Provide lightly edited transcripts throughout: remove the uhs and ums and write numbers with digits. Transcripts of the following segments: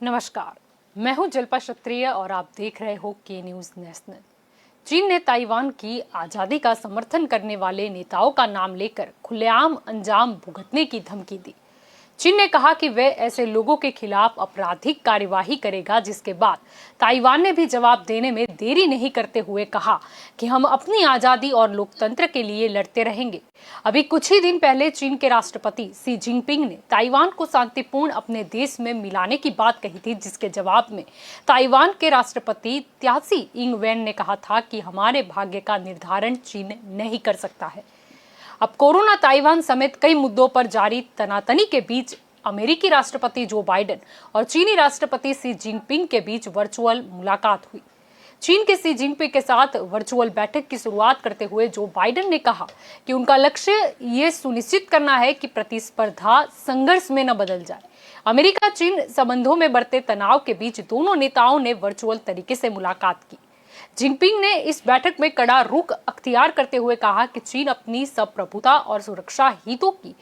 नमस्कार, मैं हूं जल्पा क्षत्रिय और आप देख रहे हो के न्यूज नेशनल। चीन ने ताइवान की आजादी का समर्थन करने वाले नेताओं का नाम लेकर खुलेआम अंजाम भुगतने की धमकी दी। चीन ने कहा कि वह ऐसे लोगों के खिलाफ आपराधिक कार्यवाही करेगा, जिसके बाद ताइवान ने भी जवाब देने में देरी नहीं करते हुए कहा कि हम अपनी आजादी और लोकतंत्र के लिए लड़ते रहेंगे। अभी कुछ ही दिन पहले चीन के राष्ट्रपति शी जिनपिंग ने ताइवान को शांतिपूर्ण अपने देश में मिलाने की बात कही थी, जिसके जवाब में ताइवान के राष्ट्रपति त्यासी इंग वेन ने कहा था कि हमारे भाग्य का निर्धारण चीन नहीं कर सकता है। अब कोरोना, ताइवान समेत कई मुद्दों पर जारी तनातनी के बीच अमेरिकी राष्ट्रपति जो बाइडेन और चीनी राष्ट्रपति शी जिनपिंग के बीच वर्चुअल मुलाकात हुई। चीन के शी जिनपिंग के साथ वर्चुअल बैठक की शुरुआत करते हुए जो बाइडेन ने कहा कि उनका लक्ष्य ये सुनिश्चित करना है कि प्रतिस्पर्धा संघर्ष में न बदल जाए। अमेरिका चीन संबंधों में बढ़ते तनाव के बीच दोनों नेताओं ने वर्चुअल तरीके से मुलाकात की। जिनपिंग ने इस बैठक में कड़ा रुख अख्तियार करते हुए कहा कि चीन अपनी संप्रभुता और सुरक्षा हितों की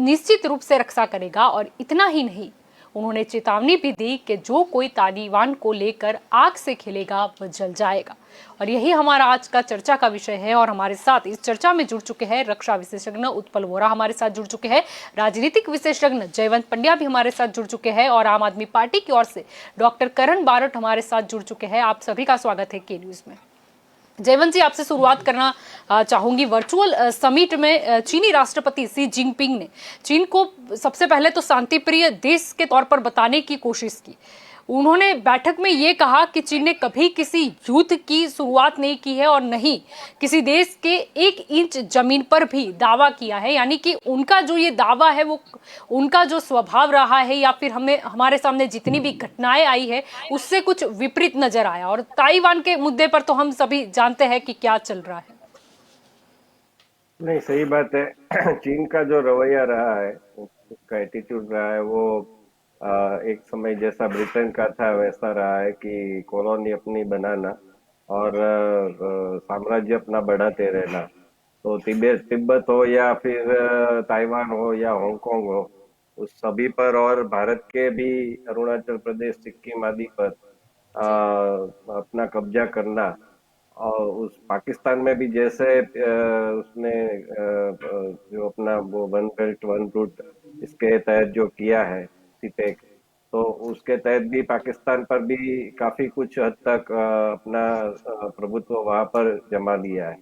निश्चित रूप से रक्षा करेगा, और इतना ही नहीं, उन्होंने चेतावनी भी दी कि जो कोई ताइवान को लेकर आग से खेलेगा वह जल जाएगा। और यही हमारा आज का चर्चा का विषय है। और हमारे साथ इस चर्चा में जुड़ चुके हैं रक्षा विशेषज्ञ उत्पल वोरा, हमारे साथ जुड़ चुके हैं राजनीतिक विशेषज्ञ जयवंत पंड्या भी हमारे साथ जुड़ चुके हैं, और आम आदमी पार्टी की ओर से डॉक्टर करण बारट हमारे साथ जुड़ चुके हैं। आप सभी का स्वागत है के न्यूज में। जयवंत जी, आपसे शुरुआत करना चाहूंगी। वर्चुअल समिट में चीनी राष्ट्रपति शी जिनपिंग ने चीन को सबसे पहले तो शांति प्रिय देश के तौर पर बताने की कोशिश की। उन्होंने बैठक में ये कहा कि चीन ने कभी किसी युद्ध की शुरुआत नहीं की है और नहीं किसी देश के 1 इंच जमीन पर भी दावा किया है। यानी कि उनका जो ये दावा है वो उनका जो स्वभाव रहा है, या फिर हमारे सामने जितनी भी घटनाएं आई है उससे कुछ विपरीत नजर आया। और ताइवान के मुद्दे पर तो हम सभी जानते हैं कि क्या चल रहा है। नहीं, सही बात है। चीन का जो रवैया रहा है, उसका एटीट्यूड रहा है, वो एक समय जैसा ब्रिटेन का था वैसा रहा है कि कॉलोनी अपनी बनाना और साम्राज्य अपना बढ़ाते रहना। तो तिब्बत तिब्बत हो या फिर ताइवान हो या हांगकांग हो, उस सभी पर, और भारत के भी अरुणाचल प्रदेश, सिक्किम आदि पर अपना कब्जा करना। और उस पाकिस्तान में भी जैसे उसने जो अपना वो वन बेल्ट वन रूट इसके तहत जो किया है, सीपेक, तो उसके तहत भी पाकिस्तान पर भी काफी कुछ हद तक अपना प्रभुत्व वहां पर जमा लिया है।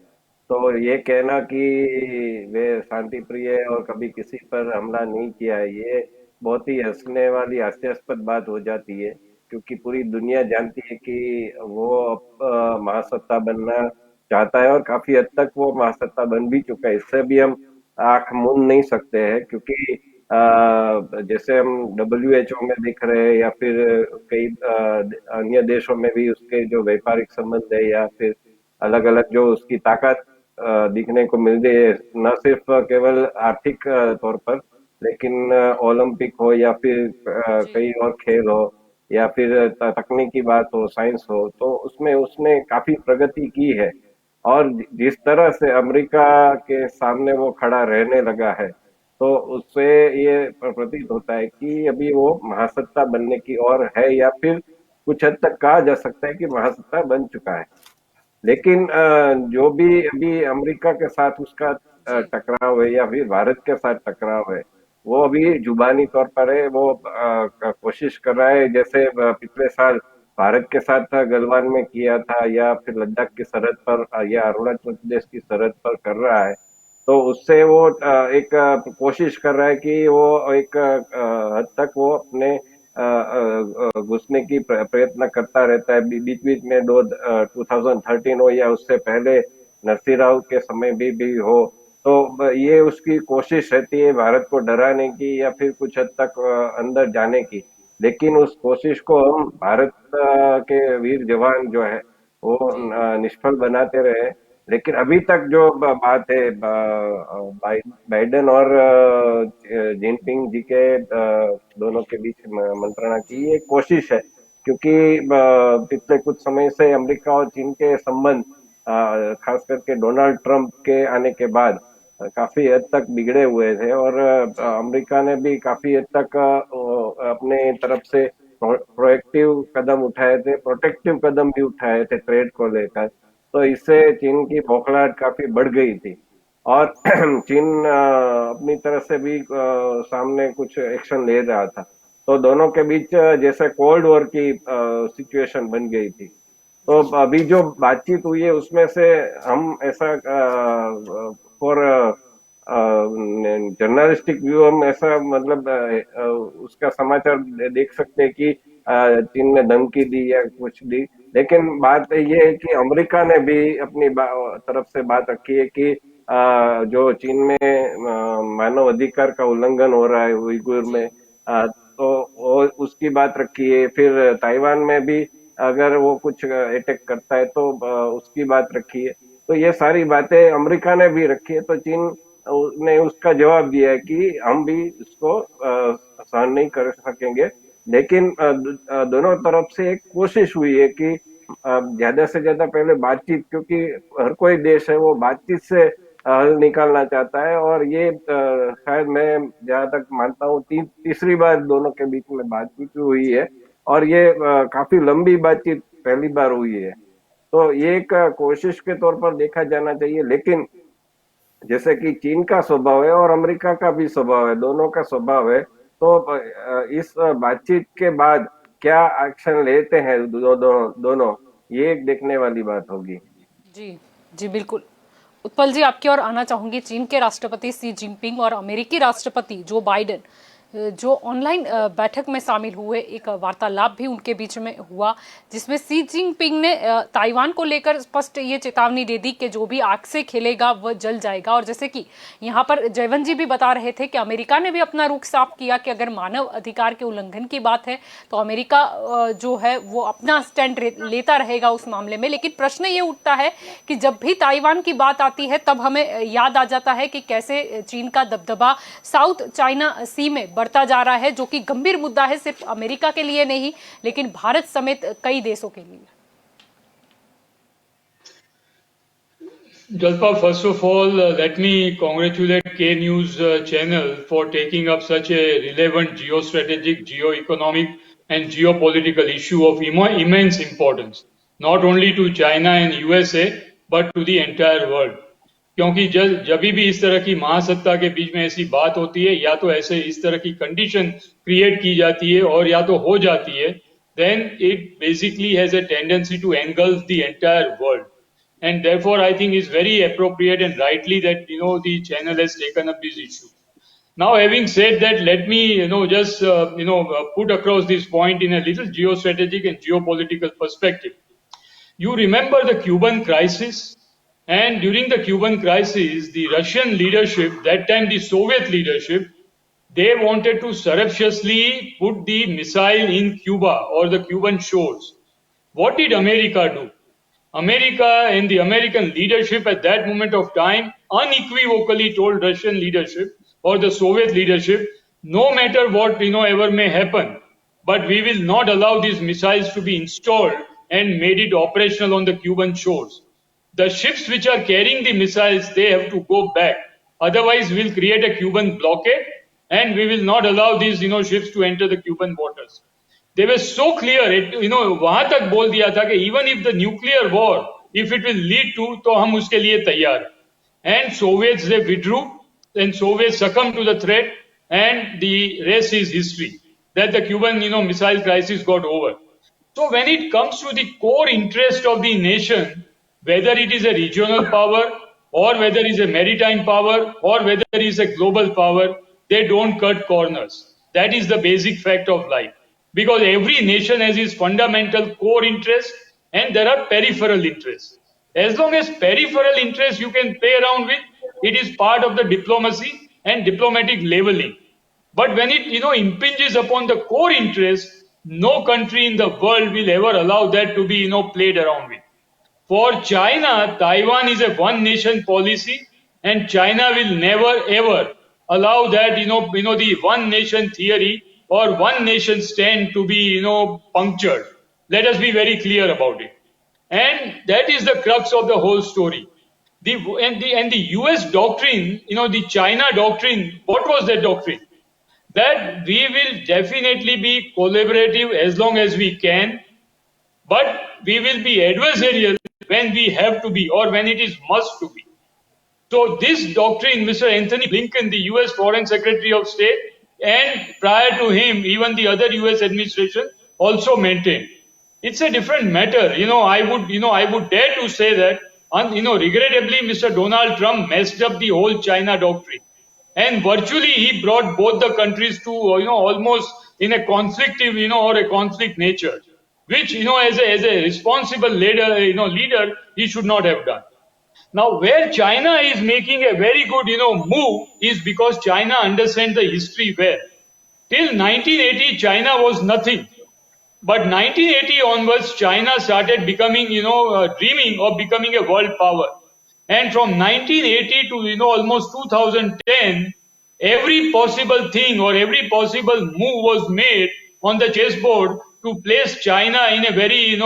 तो ये कहना कि वे शांति प्रिय है और कभी किसी पर हमला नहीं किया है, ये बहुत ही हंसने वाली, हास्यास्पद बात हो जाती है, क्योंकि पूरी दुनिया जानती है कि वो अब महासत्ता बनना चाहता है और काफी हद तक वो महासत्ता बन भी चुका है। इससे भी हम आंख मूंद नहीं सकते हैं, क्योंकि जैसे हम WHO में दिख रहे हैं या फिर कई अन्य देशों में भी उसके जो व्यापारिक संबंध है या फिर अलग अलग जो उसकी ताकत दिखने को मिल रही है, न सिर्फ केवल आर्थिक तौर पर, लेकिन ओलंपिक हो या फिर जी। कई और खेल हो या फिर तकनीकी बात हो, साइंस हो, तो उसमें उसने काफी प्रगति की है। और जिस तरह से अमेरिका के सामने वो खड़ा रहने लगा है, तो उससे ये प्रतीत होता है कि अभी वो महासत्ता बनने की ओर है, या फिर कुछ हद तक कहा जा सकता है कि महासत्ता बन चुका है। लेकिन जो भी अभी अमेरिका के साथ उसका जी। टकराव है या फिर भारत के साथ टकराव है, वो अभी जुबानी तौर पर है। वो कोशिश कर रहा है, जैसे पिछले साल भारत के साथ गलवान में किया था, या फिर लद्दाख की सरहद पर या अरुणाचल प्रदेश की सरहद पर कर रहा है। तो उससे वो एक कोशिश कर रहा है कि वो एक हद तक वो अपने घुसने की प्रयत्न करता रहता है। बीच बीच में 2013 हो या उससे पहले नरसिंह राव के समय भी हो, तो ये उसकी कोशिश रहती है भारत को डराने की या फिर कुछ हद तक अंदर जाने की। लेकिन उस कोशिश को हम भारत के वीर जवान जो है वो जी। निष्फल बनाते रहे। लेकिन अभी तक जो बात है बाइडेन और जिनपिंग जी के दोनों के बीच मंत्रणा की, जी। ये कोशिश है, क्योंकि पिछले कुछ समय से अमेरिका और चीन के संबंध खास करके डोनाल्ड ट्रंप के आने के बाद काफी हद तक बिगड़े हुए थे, और जी। अमेरिका ने भी काफी हद तक अपने तरफ से प्रोएक्टिव कदम उठाए थे, प्रोटेक्टिव कदम भी उठाए थे ट्रेड को लेकर, तो इससे चीन की बौखलाहट काफी बढ़ गई थी। और चीन अपनी तरफ से भी सामने कुछ एक्शन ले रहा था, तो दोनों के बीच जैसे कोल्ड वॉर की सिचुएशन बन गई थी। तो अभी जो बातचीत हुई है उसमें से हम ऐसा फॉर जर्नलिस्टिक व्यू हम ऐसा मतलब उसका समाचार देख सकते हैं कि चीन ने धमकी दी या कुछ दी, लेकिन बात ये है कि अमेरिका ने भी अपनी तरफ से बात रखी है कि जो चीन में मानव अधिकार का उल्लंघन हो रहा है उइगुर में, तो वो उसकी बात रखी है। फिर ताइवान में भी अगर वो कुछ अटैक करता है तो उसकी बात रखी है। तो ये सारी बातें अमेरिका ने भी रखी है, तो चीन ने उसका जवाब दिया है कि हम भी इसको सहन नहीं कर सकेंगे। लेकिन दोनों तरफ से एक कोशिश हुई है कि ज्यादा से ज्यादा पहले बातचीत, क्योंकि हर कोई देश है वो बातचीत से हल निकालना चाहता है, और ये शायद मैं जहां तक मानता हूँ तीसरी बार दोनों के बीच में बातचीत हुई है, और ये काफी लंबी बातचीत पहली बार हुई है। तो ये एक कोशिश के तौर पर देखा जाना चाहिए। लेकिन जैसे कि चीन का स्वभाव है और अमेरिका का भी स्वभाव है, दोनों का स्वभाव है, तो इस बातचीत के बाद क्या एक्शन लेते हैं दोनों, ये एक देखने वाली बात होगी। जी जी बिल्कुल। उत्पल जी, आपकी ओर आना चाहूंगी। चीन के राष्ट्रपति सी जिनपिंग और अमेरिकी राष्ट्रपति जो बाइडेन जो ऑनलाइन बैठक में शामिल हुए, एक वार्तालाप भी उनके बीच में हुआ, जिसमें सी जिनपिंग ने ताइवान को लेकर स्पष्ट ये चेतावनी दे दी कि जो भी आग से खेलेगा वह जल जाएगा। और जैसे कि यहाँ पर जयवंत जी भी बता रहे थे कि अमेरिका ने भी अपना रुख साफ किया कि अगर मानव अधिकार के उल्लंघन की बात है तो अमेरिका जो है वो अपना स्टैंड लेता रहेगा उस मामले में। लेकिन प्रश्न ये उठता है कि जब भी ताइवान की बात आती है तब हमें याद आ जाता है कि कैसे चीन का दबदबा साउथ चाइना सी में बढ़ता जा रहा है, जो कि गंभीर मुद्दा है सिर्फ अमेरिका के लिए नहीं लेकिन भारत समेत कई देशों के लिए। Jalpa, first of all, let me congratulate K News channel for taking up such a relevant geostrategic, geoeconomic, and geopolitical issue of immense importance, not only to China and USA, but to the entire world. क्योंकि जब भी इस तरह की महासत्ता के बीच में ऐसी बात होती है, या तो ऐसे इस तरह की कंडीशन क्रिएट की जाती है और या तो हो जाती है, then it basically has a tendency to engulf the entire world. And therefore, I think it's very appropriate and rightly that, the channel has taken up this issue. Now, having said that, let me, just, put across this point in a little geostrategic and geopolitical perspective. You remember the Cuban crisis? And during the Cuban crisis, the Russian leadership, that time the Soviet leadership, they wanted to surreptitiously put the missile in Cuba or the Cuban shores. What did America do? America and the American leadership at that moment of time unequivocally told Russian leadership or the Soviet leadership, no matter what ever may happen, but we will not allow these missiles to be installed and made it operational on the Cuban shores. The ships which are carrying the missiles, they have to go back. Otherwise, we'll create a Cuban blockade and we will not allow these ships to enter the Cuban waters. They were so clear, वहां तक बोल दिया था कि even if the nuclear war, if it will lead to, तो हम उसके लिए तैयार हैं. And Soviets, they withdrew, and Soviets succumbed to the threat, and the rest is history. That the Cuban, missile crisis got over. So when it comes to the core interest of the nation, whether it is a regional power or whether it is a maritime power or whether it is a global power, they don't cut corners. That is the basic fact of life. Because every nation has its fundamental core interest and there are peripheral interests. As long as peripheral interests you can play around with, it is part of the diplomacy and diplomatic leveling. But when it impinges upon the core interest, no country in the world will ever allow that to be played around with. For China, Taiwan is a one nation policy, and China will never ever allow that the one nation theory or one nation stand to be punctured. Let us be very clear about it. And that is the crux of the whole story. The US doctrine, the China doctrine, what was that doctrine? that we will definitely be collaborative as long as we can, but we will be adversarial when we have to be or when it is must to be. So this doctrine, Mr. Anthony Blinken, the US Foreign Secretary of State, and prior to him, even the other US administration also maintained. It's a different matter. I would dare to say that, regrettably, Mr. Donald Trump messed up the whole China doctrine. And virtually he brought both the countries to, almost in a conflictive, or a conflict nature, which, as a responsible leader, he should not have done. Now, where China is making a very good, move is because China understands the history well. Till 1980, China was nothing. But 1980 onwards, China started becoming, dreaming of becoming a world power. And from 1980 to, almost 2010, every possible thing or every possible move was made on the chessboard to place China in a very,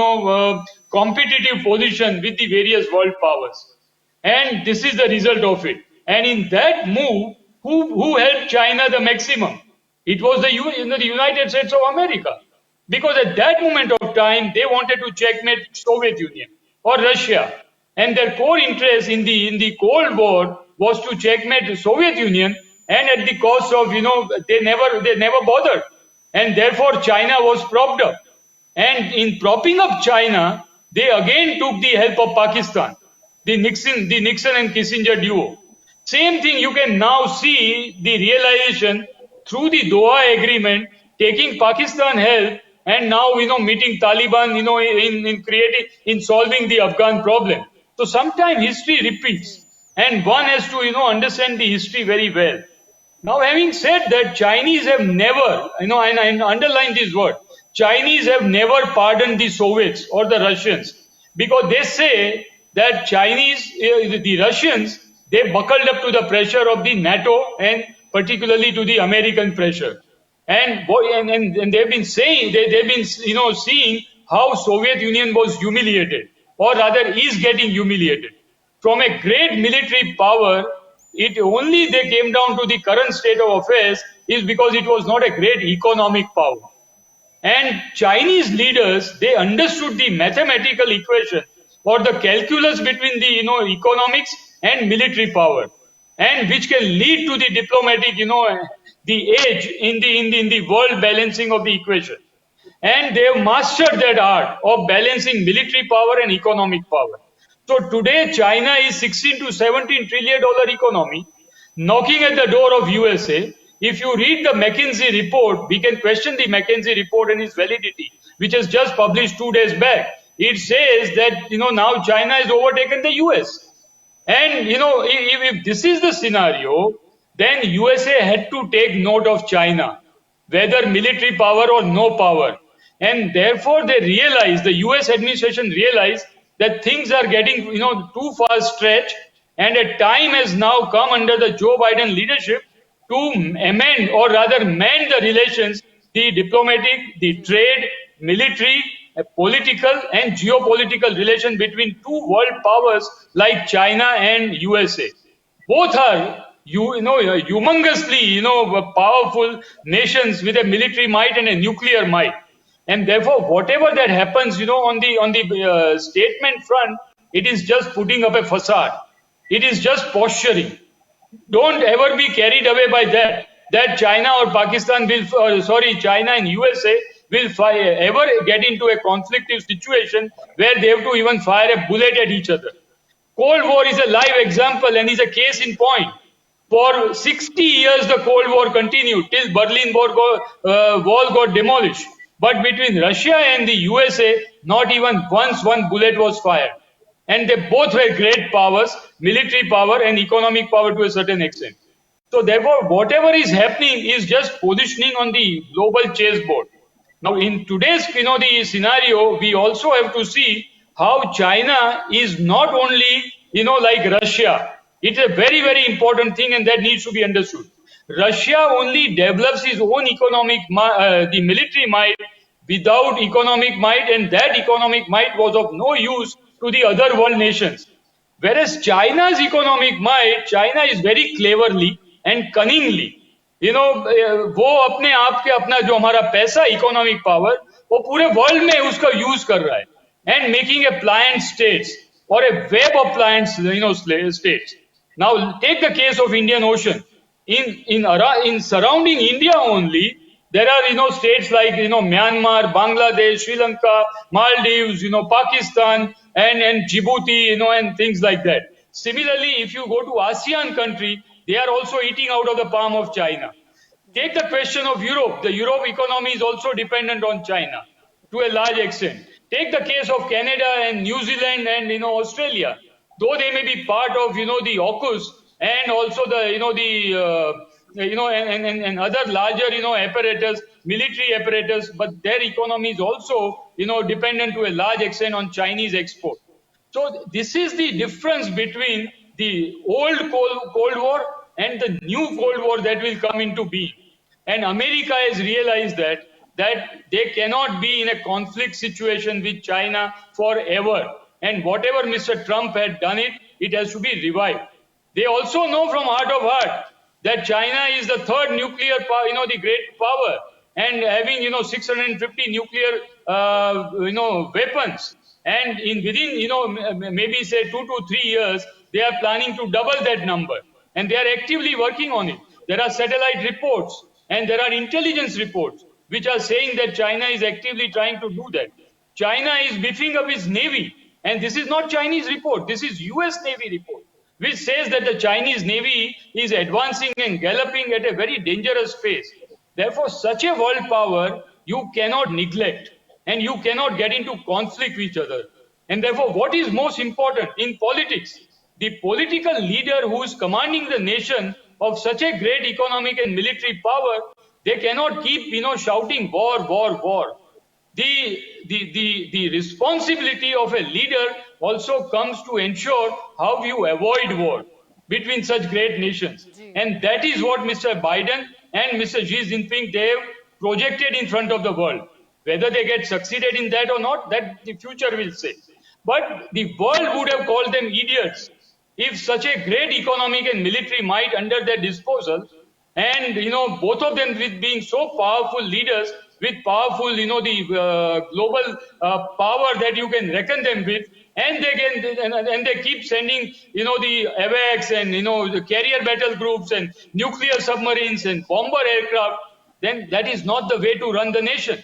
competitive position with the various world powers. And this is the result of it. And in that move, who helped China the maximum? It was the United States of America. Because at that moment of time, they wanted to checkmate Soviet Union or Russia. And their core interest in the Cold War was to checkmate the Soviet Union, and at the cost of, they never bothered. And therefore China was propped up. And in propping up China, they again took the help of Pakistan, the Nixon and Kissinger duo. Same thing you can now see the realization through the Doha agreement, taking Pakistan help, and now meeting Taliban in solving the Afghan problem. So sometimes history repeats, and one has to understand the history very well. Now, having said that, Chinese have never, and I underline this word, Chinese have never pardoned the Soviets or the Russians, because they say that the Russians, they buckled up to the pressure of the NATO and particularly to the American pressure. And they've been saying, they've been seeing how Soviet Union was humiliated, or rather is getting humiliated. From a great military power, they came down to the current state of affairs is because it was not a great economic power. And Chinese leaders, they understood the mathematical equation or the calculus between the economics and military power, and which can lead to the diplomatic the edge in the world balancing of the equation. And they have mastered that art of balancing military power and economic power. So today China is $16 to $17 trillion economy, knocking at the door of USA. If you read the McKinsey report, we can question the McKinsey report and its validity, which has just published 2 days back. It says that now China has overtaken the US. And if this is the scenario, then USA had to take note of China, whether military power or no power. And therefore they realized, the US administration realized that things are getting too far stretched, and a time has now come under the Joe Biden leadership to amend, or rather mend, the relations, the diplomatic, the trade, military, political and geopolitical relation between two world powers like China and USA. Both are humongously powerful nations with a military might and a nuclear might. And therefore, whatever that happens, on the statement front, it is just putting up a facade. It is just posturing. Don't ever be carried away by that China or Pakistan China and USA will ever get into a conflictive situation where they have to even fire a bullet at each other. Cold War is a live example and is a case in point. For 60 years, the Cold War continued till Berlin Wall got demolished. But between Russia and the USA, not even once one bullet was fired. And they both were great powers, military power and economic power to a certain extent. So therefore, whatever is happening is just positioning on the global chessboard. Now, in today's the scenario, we also have to see how China is not only like Russia. It's a very, very important thing, and that needs to be understood. Russia only develops its own the military might without economic might, and that economic might was of no use to the other world nations. Whereas China's economic might, China is very cleverly and cunningly वो अपने आप के अपना जो हमारा पैसा economic power वो पूरे वर्ल्ड में उसका यूज कर रहा है and making a pliant states और a web of pliant states. Now take the case of Indian Ocean. In surrounding India only, there are states like Myanmar, Bangladesh, Sri Lanka, Maldives, Pakistan, and Djibouti, and things like that. Similarly, if you go to ASEAN country, they are also eating out of the palm of China. Take the question of Europe. The Europe economy is also dependent on China to a large extent. Take the case of Canada and New Zealand and Australia. Though they may be part of the AUKUS and also and other larger apparatus, military apparatus, but their economy is also dependent to a large extent on Chinese export. So this is the difference between the old Cold War and the new Cold War that will come into being. And America has realized that they cannot be in a conflict situation with China forever. And whatever Mr. Trump had done it has to be revived. They also know from heart of heart that China is the third nuclear power, the great power, and having 650 nuclear weapons. And within maybe say 2 to 3 years, they are planning to double that number, and they are actively working on it. There are satellite reports and there are intelligence reports which are saying that China is actively trying to do that. China is beefing up its navy, and this is not Chinese report. This is US Navy report, which says that the Chinese Navy is advancing and galloping at a very dangerous pace. Therefore, such a world power you cannot neglect, and you cannot get into conflict with each other. And therefore, what is most important in politics? The political leader who is commanding the nation of such a great economic and military power, they cannot keep shouting war, war, war. The responsibility of a leader also comes to ensure how you avoid war between such great nations. And that is what Mr. Biden and Mr. Xi Jinping, they have projected in front of the world. Whether they get succeeded in that or not, that the future will say. But the world would have called them idiots if such a great economic and military might under their disposal, and both of them with being so powerful leaders, with powerful the global power that you can reckon them with, and they keep sending the AWACS and the carrier battle groups and nuclear submarines and bomber aircraft, then that is not the way to run the nation.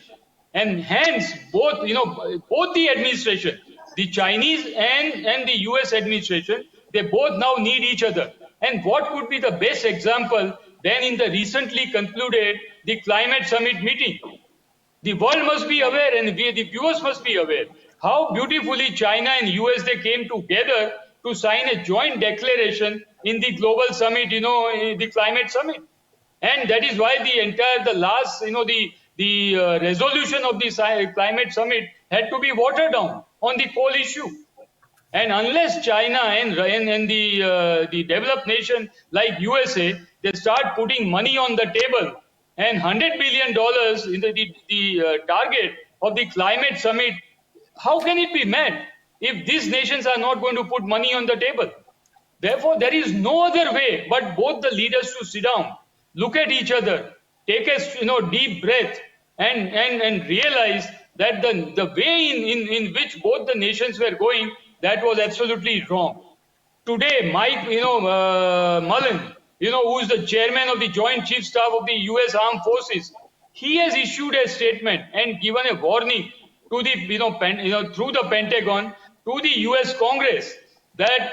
And hence both the administration, the Chinese and the US administration, they both now need each other. And what could be the best example than in the recently concluded the climate summit meeting? The world must be aware, and the viewers must be aware how beautifully China and US, they came together to sign a joint declaration in the global summit, the climate summit. And that is why the last, the resolution of the climate summit had to be watered down on the coal issue. And unless China and the developed nation like USA, they start putting money on the table, and $100 billion in the target of the climate summit, how can it be met if these nations are not going to put money on the table? Therefore, there is no other way but both the leaders to sit down, look at each other, take a deep breath, and realize that the way in which both the nations were going, that was absolutely wrong. Today, Mike Mullen, who is the chairman of the Joint Chief Staff of the US Armed Forces, he has issued a statement and given a warning to the through the Pentagon to the US Congress that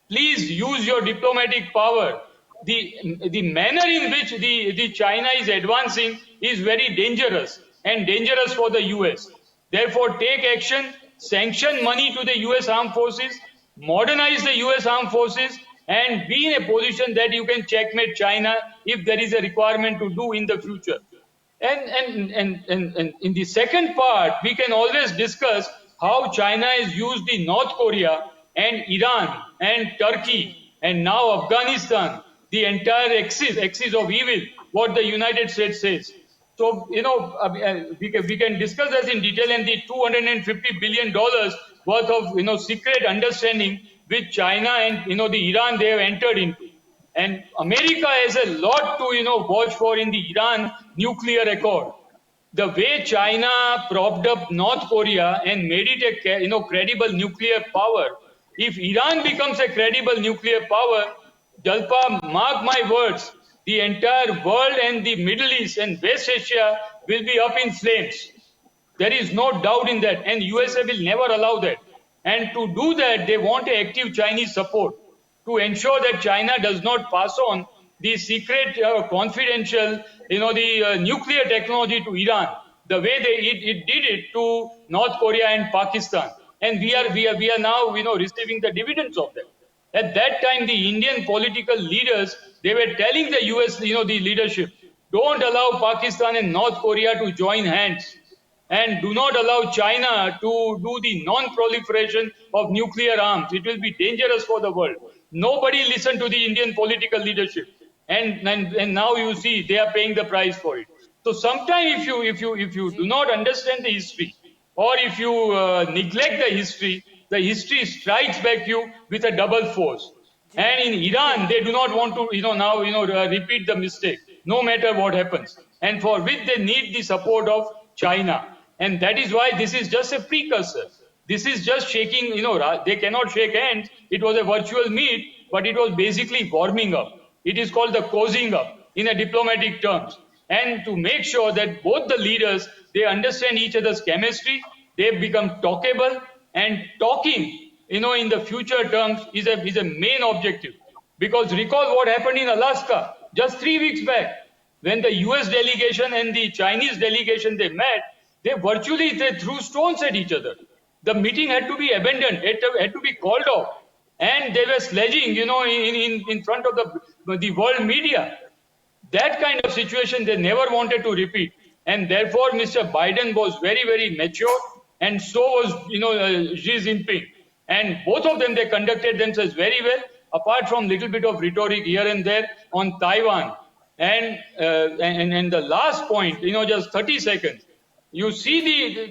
please use your diplomatic power. The manner in which the China is advancing is very dangerous and dangerous for the US. Therefore, take action, sanction money to the US Armed Forces, modernize the US Armed Forces, and be in a position that you can checkmate China if there is a requirement to do in the future. And in the second part, we can always discuss how China has used the North Korea and Iran and Turkey and now Afghanistan, the entire axis of evil, what the United States says. So, we can discuss this in detail, and the $250 billion worth of, secret understanding which China and, the Iran, they have entered into. And America has a lot to, watch for in the Iran nuclear accord. The way China propped up North Korea and made it a, credible nuclear power. If Iran becomes a credible nuclear power, Jalpa, mark my words, the entire world and the Middle East and West Asia will be up in flames. There is no doubt in that, and USA will never allow that. And to do that, they want active Chinese support to ensure that China does not pass on the secret, confidential, the nuclear technology to Iran, the way it did it to North Korea and Pakistan. And we are now, receiving the dividends of that. At that time, the Indian political leaders, they were telling the US, the leadership, don't allow Pakistan and North Korea to join hands, and do not allow China to do the non-proliferation of nuclear arms. It will be dangerous for the world. Nobody listened to the Indian political leadership, and now you see they are paying the price for it. So sometimes if you do not understand the history, or if you neglect the history strikes back you with a double force. And in Iran, they do not want to, now, repeat the mistake, no matter what happens. And for which they need the support of China. And that is why this is just a precursor. This is just shaking, they cannot shake hands. It was a virtual meet, but it was basically warming up. It is called the cozying up in a diplomatic terms. And to make sure that both the leaders, they understand each other's chemistry, they become talkable, and talking, in the future terms is a main objective. Because recall what happened in Alaska just 3 weeks back, when the US delegation and the Chinese delegation, they met, they threw stones at each other. The meeting had to be abandoned, it had to be called off. And they were sledging, in front of the world media. That kind of situation they never wanted to repeat. And therefore, Mr. Biden was very, very mature, and so was, Xi Jinping. And both of them, they conducted themselves very well, apart from little bit of rhetoric here and there on Taiwan. And the last point, just 30 seconds. You see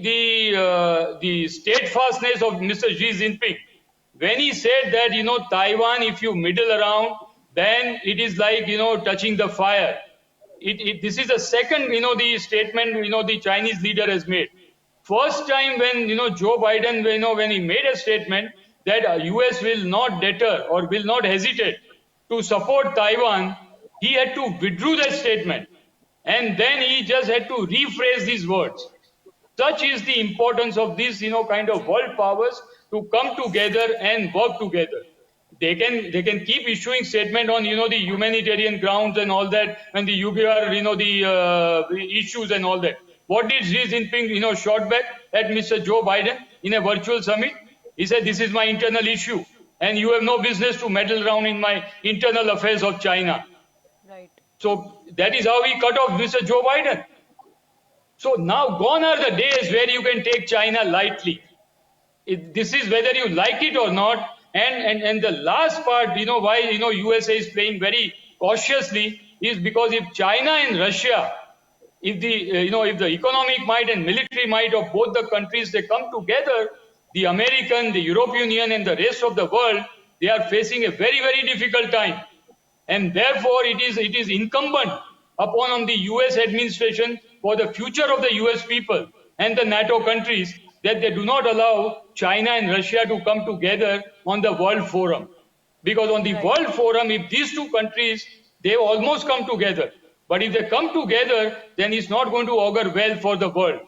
the steadfastness of Mr. Xi Jinping when he said that, Taiwan, if you middle around, then it is like, touching the fire. This is the second, the statement, the Chinese leader has made. First time when, Joe Biden, when he made a statement that US will not deter or will not hesitate to support Taiwan, he had to withdraw that statement. And then he just had to rephrase these words. Such is the importance of these, kind of world powers to come together and work together. They can keep issuing statement on, the humanitarian grounds and all that, and the nuclear, the issues and all that. What did Xi Jinping, shot back at Mr. Joe Biden in a virtual summit? He said, this is my internal issue, and you have no business to meddle around in my internal affairs of China. Right. So that is how he cut off Mr. Joe Biden. So now gone are the days where you can take China lightly. This is whether you like it or not. And the last part, why, USA is playing very cautiously is because if China and Russia, if the economic might and military might of both the countries, they come together, the American, the European Union and the rest of the world, they are facing a very, very difficult time. And therefore, it is incumbent upon the US administration for the future of the US people and the NATO countries that they do not allow China and Russia to come together on the World Forum. Because on the World Forum, if these two countries, they almost come together. But if they come together, then it's not going to augur well for the world.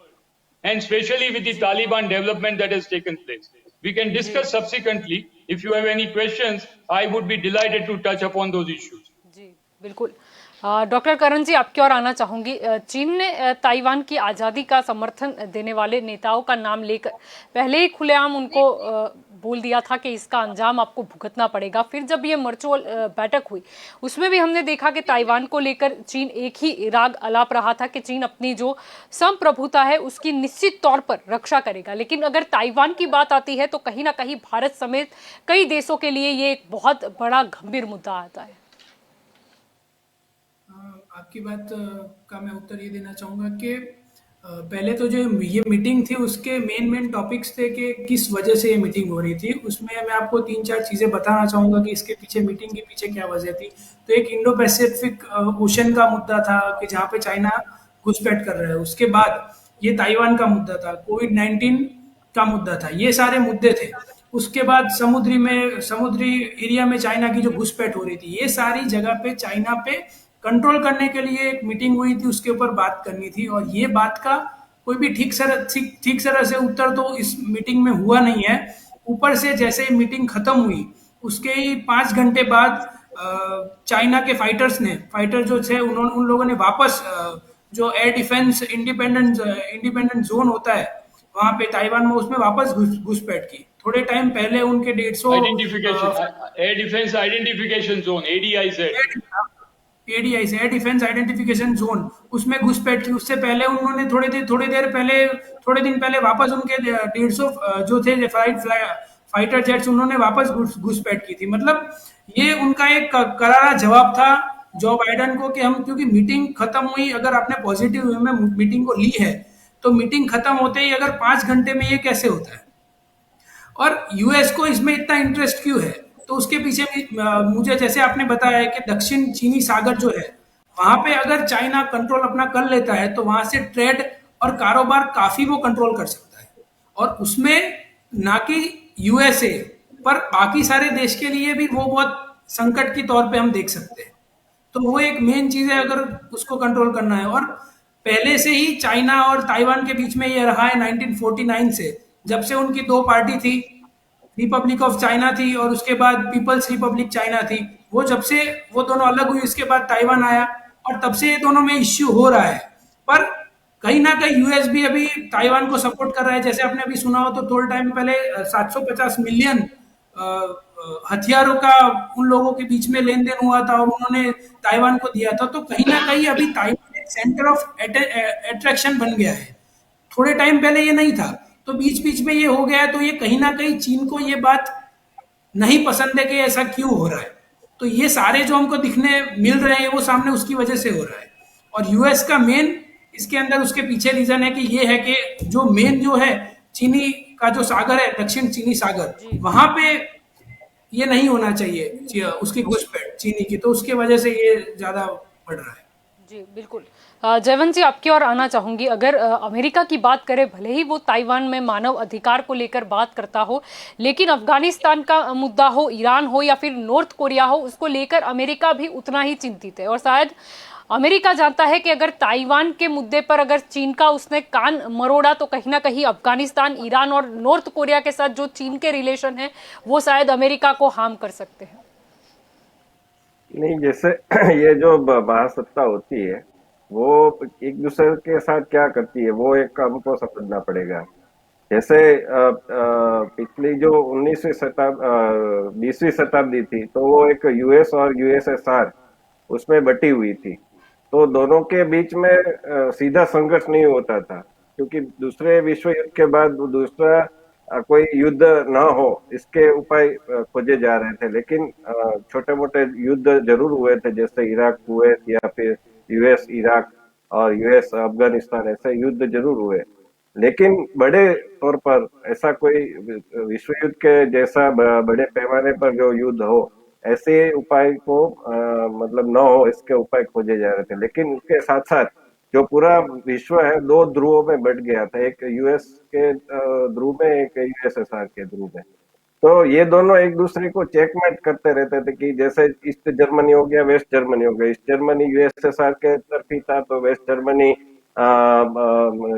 And especially with the Taliban development that has taken place. We can discuss subsequently. If you have any questions, I would be delighted to touch upon those issues. जी बिल्कुल। Doctor करण जी, आपकी ओर आना चाहूंगी। चीन ने Taiwan की आज़ादी का समर्थन देने वाले नेताओं का नाम लेकर पहले ही खुलेआम उनको बोल दिया था कि इसका अंजाम आपको भुगतना पड़ेगा। फिर जब ये वर्चुअल बैठक हुई, उसमें भी हमने देखा कि ताइवान को लेकर चीन एक ही राग अलाप रहा था कि चीन अपनी जो संप्रभुता है उसकी निश्चित तौर पर रक्षा करेगा। लेकिन अगर ताइवान की बात आती है तो कहीं ना कहीं भारत समेत कई देशों के लिए ये एक बहुत बड़ा गंभीर मुद्दा आता है। आपकी बात का मैं उत्तर ये देना चाहूँगा कि पहले तो जो ये मीटिंग थी उसके मेन टॉपिक्स थे कि किस वजह से ये मीटिंग हो रही थी। उसमें मैं आपको 3-4 चीज़ें बताना चाहूँगा कि इसके पीछे मीटिंग के पीछे क्या वजह थी। तो एक इंडो पैसिफिक ओशन का मुद्दा था कि जहाँ पे चाइना घुसपैठ कर रहा है। उसके बाद ये ताइवान का मुद्दा था, कोविड-19 का मुद्दा था, ये सारे मुद्दे थे। उसके बाद समुद्री एरिया में चाइना की जो घुसपैठ हो रही थी, ये सारी जगह पे चाइना पे कंट्रोल करने के लिए एक मीटिंग हुई थी, उसके ऊपर बात करनी थी। और ये बात का कोई भी ठीक तरह से उत्तर तो इस मीटिंग में हुआ नहीं है। ऊपर से जैसे ही मीटिंग खत्म हुई उसके ही 5 घंटे बाद चाइना के फाइटर जो थे उन्होंने उन लोगों ने वापस जो एयर डिफेंस इंडिपेंडेंट जोन होता है वहां पे ताइवान में, उसमें वापस घुसपैठ की। थोड़े टाइम पहले उनके 150 Air Defense Identification Zone, ADIZ. ADI से एयर डिफेंस आइडेंटिफिकेशन जोन, उसमें घुसपैठ की। उससे पहले उन्होंने थोड़े दिन पहले वापस उनके 150 जो थे फाइटर जेट्स, उन्होंने वापस घुसपैठ की थी। मतलब ये उनका एक करारा जवाब था जो बाइडन को कि हम, क्योंकि मीटिंग खत्म हुई, अगर आपने पॉजिटिव वे में मीटिंग को ली है तो मीटिंग खत्म होते ही अगर 5 घंटे में ये कैसे होता है, और यूएस को इसमें इतना इंटरेस्ट क्यों है? तो उसके पीछे भी मुझे जैसे आपने बताया है कि दक्षिण चीनी सागर जो है वहां पे अगर चाइना कंट्रोल अपना कर लेता है तो वहां से ट्रेड और कारोबार काफी वो कंट्रोल कर सकता है। और उसमें ना कि यूएसए पर बाकी सारे देश के लिए भी वो बहुत संकट के तौर पे हम देख सकते हैं। तो वो एक मेन चीज है अगर उसको कंट्रोल करना है। और पहले से ही चाइना और ताइवान के बीच में ये रहा है 1949 से, जब से उनकी दो पार्टी थी, रिपब्लिक ऑफ चाइना थी और उसके बाद पीपल्स रिपब्लिक चाइना थी। वो जब से वो दोनों अलग हुई उसके बाद ताइवान आया और तब से ये दोनों में इश्यू हो रहा है। पर कहीं ना कहीं यूएस भी अभी ताइवान को सपोर्ट कर रहा है। जैसे आपने अभी सुना हो तो थोड़े टाइम पहले 750 मिलियन हथियारों का उन लोगों के बीच में लेन देन हुआ था और उन्होंने ताइवान को दिया था। तो कहीं ना कहीं अभी ताइवान एक सेंटर ऑफ अट्रैक्शन बन गया है, थोड़े टाइम पहले ये नहीं था। तो बीच बीच में ये हो गया है, तो ये कहीं ना कहीं चीन को ये बात नहीं पसंद है कि ऐसा क्यों हो रहा है। तो ये सारे जो हमको दिखने मिल रहे हैं वो सामने उसकी वजह से हो रहा है। और यूएस का मेन इसके अंदर उसके पीछे रीजन है कि ये है कि जो मेन जो है चीनी का जो सागर है, दक्षिण चीनी सागर, वहां पे ये नहीं होना चाहिए उसकी घुसपैठ चीनी की, तो उसके वजह से ये ज्यादा बढ़ रहा है। जी बिल्कुल। जयवंत जी, आपकी ओर आना चाहूंगी। अगर अमेरिका की बात करें, भले ही वो ताइवान में मानव अधिकार को लेकर बात करता हो, लेकिन अफगानिस्तान का मुद्दा हो, ईरान हो या फिर नॉर्थ कोरिया हो, उसको लेकर अमेरिका भी उतना ही चिंतित है। और शायद अमेरिका जानता है कि अगर ताइवान के मुद्दे पर अगर चीन का उसने कान मरोड़ा तो कहीं ना कहीं अफगानिस्तान, ईरान और नॉर्थ कोरिया के साथ जो चीन के रिलेशन है वो शायद अमेरिका को हार्म कर सकते हैं। नहीं, जैसे ये जो महासत्ता होती है वो एक दूसरे के साथ क्या करती है वो एक हमको समझना पड़ेगा। जैसे पिछली जो 20वीं शताब्दी थी तो वो एक यूएस और यूएसएसआर उसमें बटी हुई थी। तो दोनों के बीच में सीधा संघर्ष नहीं होता था, क्योंकि दूसरे विश्व युद्ध के बाद दूसरा कोई युद्ध ना हो इसके उपाय खोजे जा रहे थे। लेकिन छोटे मोटे युद्ध जरूर हुए थे, जैसे इराक कुवैत या फिर यूएस इराक और यूएस अफगानिस्तान, ऐसे युद्ध जरूर हुए। लेकिन बड़े तौर पर ऐसा कोई विश्व युद्ध के जैसा बड़े पैमाने पर जो युद्ध हो, ऐसे उपाय को मतलब न हो इसके उपाय खोजे जा रहे थे। लेकिन उसके साथ साथ जो पूरा विश्व है दो ध्रुवों में बट गया था, एक यूएस के ध्रुव में, एक यूएसएसआर के ध्रुव में। तो ये दोनों एक दूसरे को चेकमेट करते रहते थे कि जैसे ईस्ट जर्मनी हो गया, वेस्ट जर्मनी हो गया। ईस्ट जर्मनी यूएसएसआर के तरफी था तो वेस्ट जर्मनी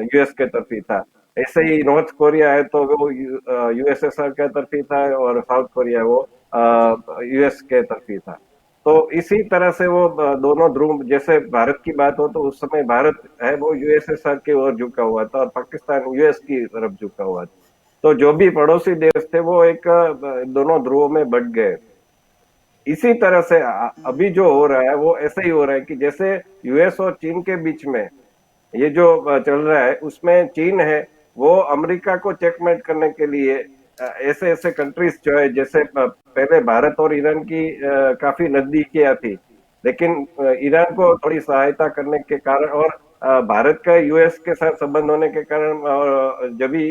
यूएस के तरफी था। ऐसे ही नॉर्थ कोरिया है तो वो यूएसएसआर के तरफी था और साउथ कोरिया वो यूएस के तरफी था। तो इसी तरह से वो दोनों ध्रुव, जैसे भारत की बात हो तो उस समय भारत है वो यूएसएसआर की ओर झुका हुआ था और पाकिस्तान यूएस की तरफ झुका हुआ था। तो जो भी पड़ोसी देश थे वो एक दोनों ध्रुवों में बट गए। इसी तरह से अभी जो हो रहा है वो ऐसे ही हो रहा है कि जैसे यूएस और चीन के बीच में ये जो चल रहा है उसमें चीन है वो अमेरिका को चेकमेट करने के लिए ऐसे ऐसे कंट्रीज जो है, जैसे पहले भारत और ईरान की काफी नजदीकियां थी, लेकिन ईरान को थोड़ी सहायता करने के कारण और भारत का यूएस के साथ संबंध होने के कारण जब भी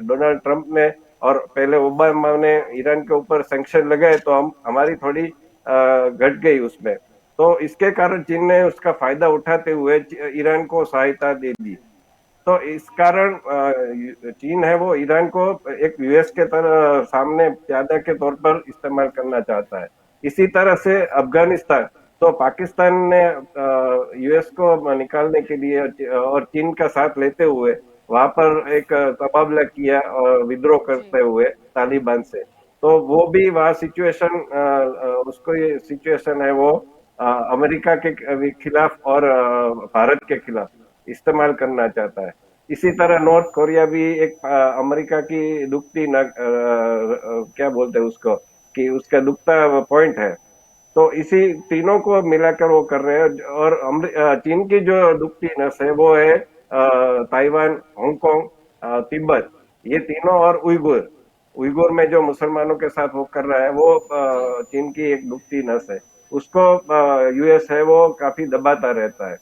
डोनाल्ड ट्रंप ने और पहले ओबामा ने ईरान के ऊपर सैंक्शन लगाए तो हम हमारी थोड़ी घट गई उसमें। तो इसके कारण चीन ने उसका फायदा उठाते हुए ईरान को सहायता दे दी। तो इस कारण चीन है वो ईरान को एक यूएस के तरह सामने प्यादा के तौर पर इस्तेमाल करना चाहता है। इसी तरह से अफगानिस्तान, तो पाकिस्तान ने यूएस को निकालने के लिए और चीन का साथ लेते हुए वहां पर एक तबादला किया और विद्रोह करते हुए तालिबान से। तो वो भी वहाँ सिचुएशन उसको ये सिचुएशन है वो अमेरिका के खिलाफ और भारत के खिलाफ इस्तेमाल करना चाहता है। इसी तरह नॉर्थ कोरिया भी एक अमेरिका की दुखती क्या बोलते हैं उसको, कि उसका दुखता पॉइंट है। तो इसी तीनों को मिलाकर वो कर रहे हैं। और चीन की जो दुखती नस है वो है ताइवान, हांगकांग, तिब्बत, ये तीनों, और उइगुर। उइगुर में जो मुसलमानों के साथ वो कर रहा है वो चीन की एक दुखती नस है। उसको यूएस है वो काफी दबाता रहता है।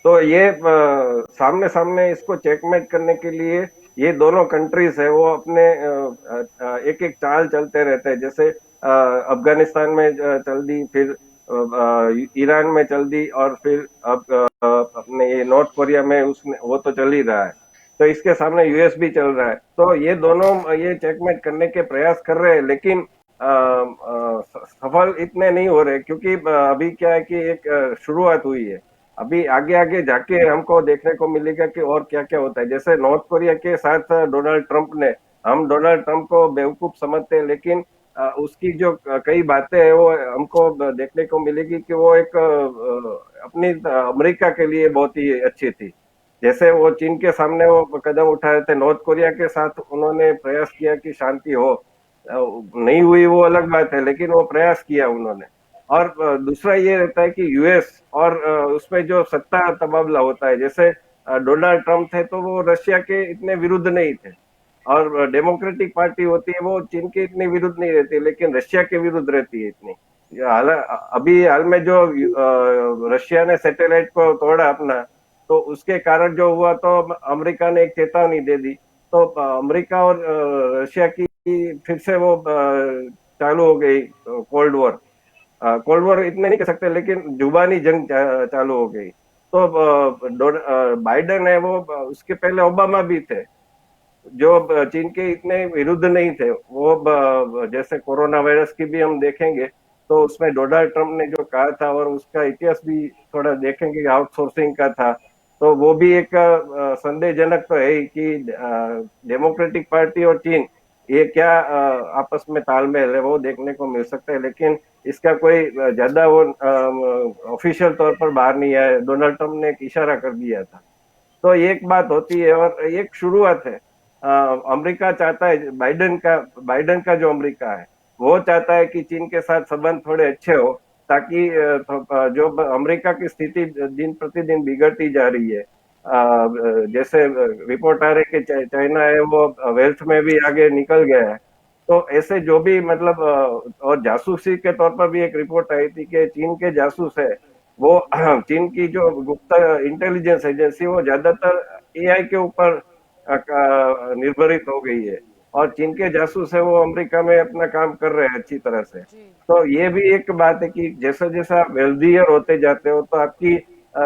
तो ये सामने सामने इसको चेकमेट करने के लिए ये दोनों कंट्रीज है वो अपने एक एक चाल चलते रहते हैं। जैसे अफगानिस्तान में चल दी, फिर ईरान में चल दी, और फिर अब अपने ये नॉर्थ कोरिया में उसने वो तो चल ही रहा है। तो इसके सामने यूएस भी चल रहा है। तो ये दोनों ये चेकमेट करने के प्रयास कर रहे हैं, लेकिन सफल इतने नहीं हो रहे, क्योंकि अभी क्या है कि एक शुरुआत हुई है। अभी आगे आगे जाके हमको देखने को मिलेगा कि और क्या क्या होता है। जैसे नॉर्थ कोरिया के साथ डोनाल्ड ट्रंप ने, हम डोनाल्ड ट्रंप को बेवकूफ समझते हैं, लेकिन उसकी जो कई बातें हैं वो हमको देखने को मिलेगी कि वो एक अपनी अमेरिका के लिए बहुत ही अच्छी थी। जैसे वो चीन के सामने वो कदम उठा रहे थे, नॉर्थ कोरिया के साथ उन्होंने प्रयास किया कि शांति हो, नहीं हुई वो अलग बात है, लेकिन वो प्रयास किया उन्होंने। और दूसरा ये रहता है कि यूएस और उसमें जो सत्ता तबादला होता है, जैसे डोनाल्ड ट्रंप थे तो वो रशिया के इतने विरुद्ध नहीं थे, और डेमोक्रेटिक पार्टी होती है वो चीन के इतने विरुद्ध नहीं रहती, लेकिन रशिया के विरुद्ध रहती है इतनी। अभी हाल में जो रशिया ने सैटेलाइट को तोड़ा अपना, तो उसके कारण जो हुआ, तो अमेरिका ने एक चेतावनी दे दी। तो अमेरिका और रशिया की फिर से वो चालू हो गई कोल्ड वॉर। कोल्ड वॉर इतने नहीं कह सकते, लेकिन जुबानी जंग चालू हो गई। तो बाइडेन है वो, उसके पहले ओबामा भी थे जो चीन के इतने विरुद्ध नहीं थे। वो जैसे कोरोना वायरस की भी हम देखेंगे तो उसमें डोनाल्ड ट्रंप ने जो कहा था, और उसका इतिहास भी थोड़ा देखेंगे, आउटसोर्सिंग का था। तो वो भी एक संदेहजनक तो है ही कि डेमोक्रेटिक पार्टी और चीन ये क्या आपस में तालमेल है वो देखने को मिल सकता है, लेकिन इसका कोई ज्यादा वो ऑफिशियल तौर पर बाहर नहीं आया। डोनाल्ड ट्रंप ने एक इशारा कर दिया था। तो एक बात होती है, और एक शुरुआत है। अमेरिका चाहता है, बाइडेन का जो अमेरिका है वो चाहता है कि चीन के साथ संबंध थोड़े अच्छे हो, ताकि जो अमेरिका की स्थिति दिन प्रतिदिन बिगड़ती जा रही है। जैसे रिपोर्ट आ रही है कि चाइना है वो वेल्थ में भी आगे निकल गया है। तो ऐसे जो भी मतलब और जासूसी के तौर पर भी एक रिपोर्ट आई थी कि चीन के जासूस है वो चीन की जो गुप्त इंटेलिजेंस एजेंसी वो ज्यादातर एआई के ऊपर निर्भरित हो गई है, और चीन के जासूस है वो अमेरिका में अपना काम कर रहे हैं अच्छी तरह से। तो ये भी एक बात है कि जैसे जैसे आप वेल्दियर होते जाते हो तो आपकी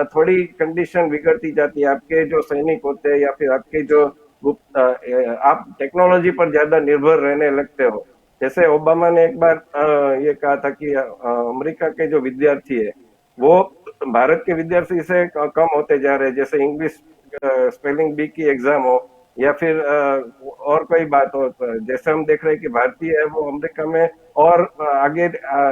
थोड़ी कंडीशन बिगड़ती जाती है। आपके जो सैनिक होते हैं या फिर आपके जो गुप्त आप टेक्नोलॉजी पर ज्यादा निर्भर रहने लगते हो। जैसे ओबामा ने एक बार ये कहा था कि अमेरिका के जो विद्यार्थी है वो भारत के विद्यार्थी से कम होते जा रहे हैं। जैसे इंग्लिश स्पेलिंग बी की एग्जाम हो, या फिर और कोई बात हो, जैसे हम देख रहे हैं कि भारतीय है वो अमेरिका में और आगे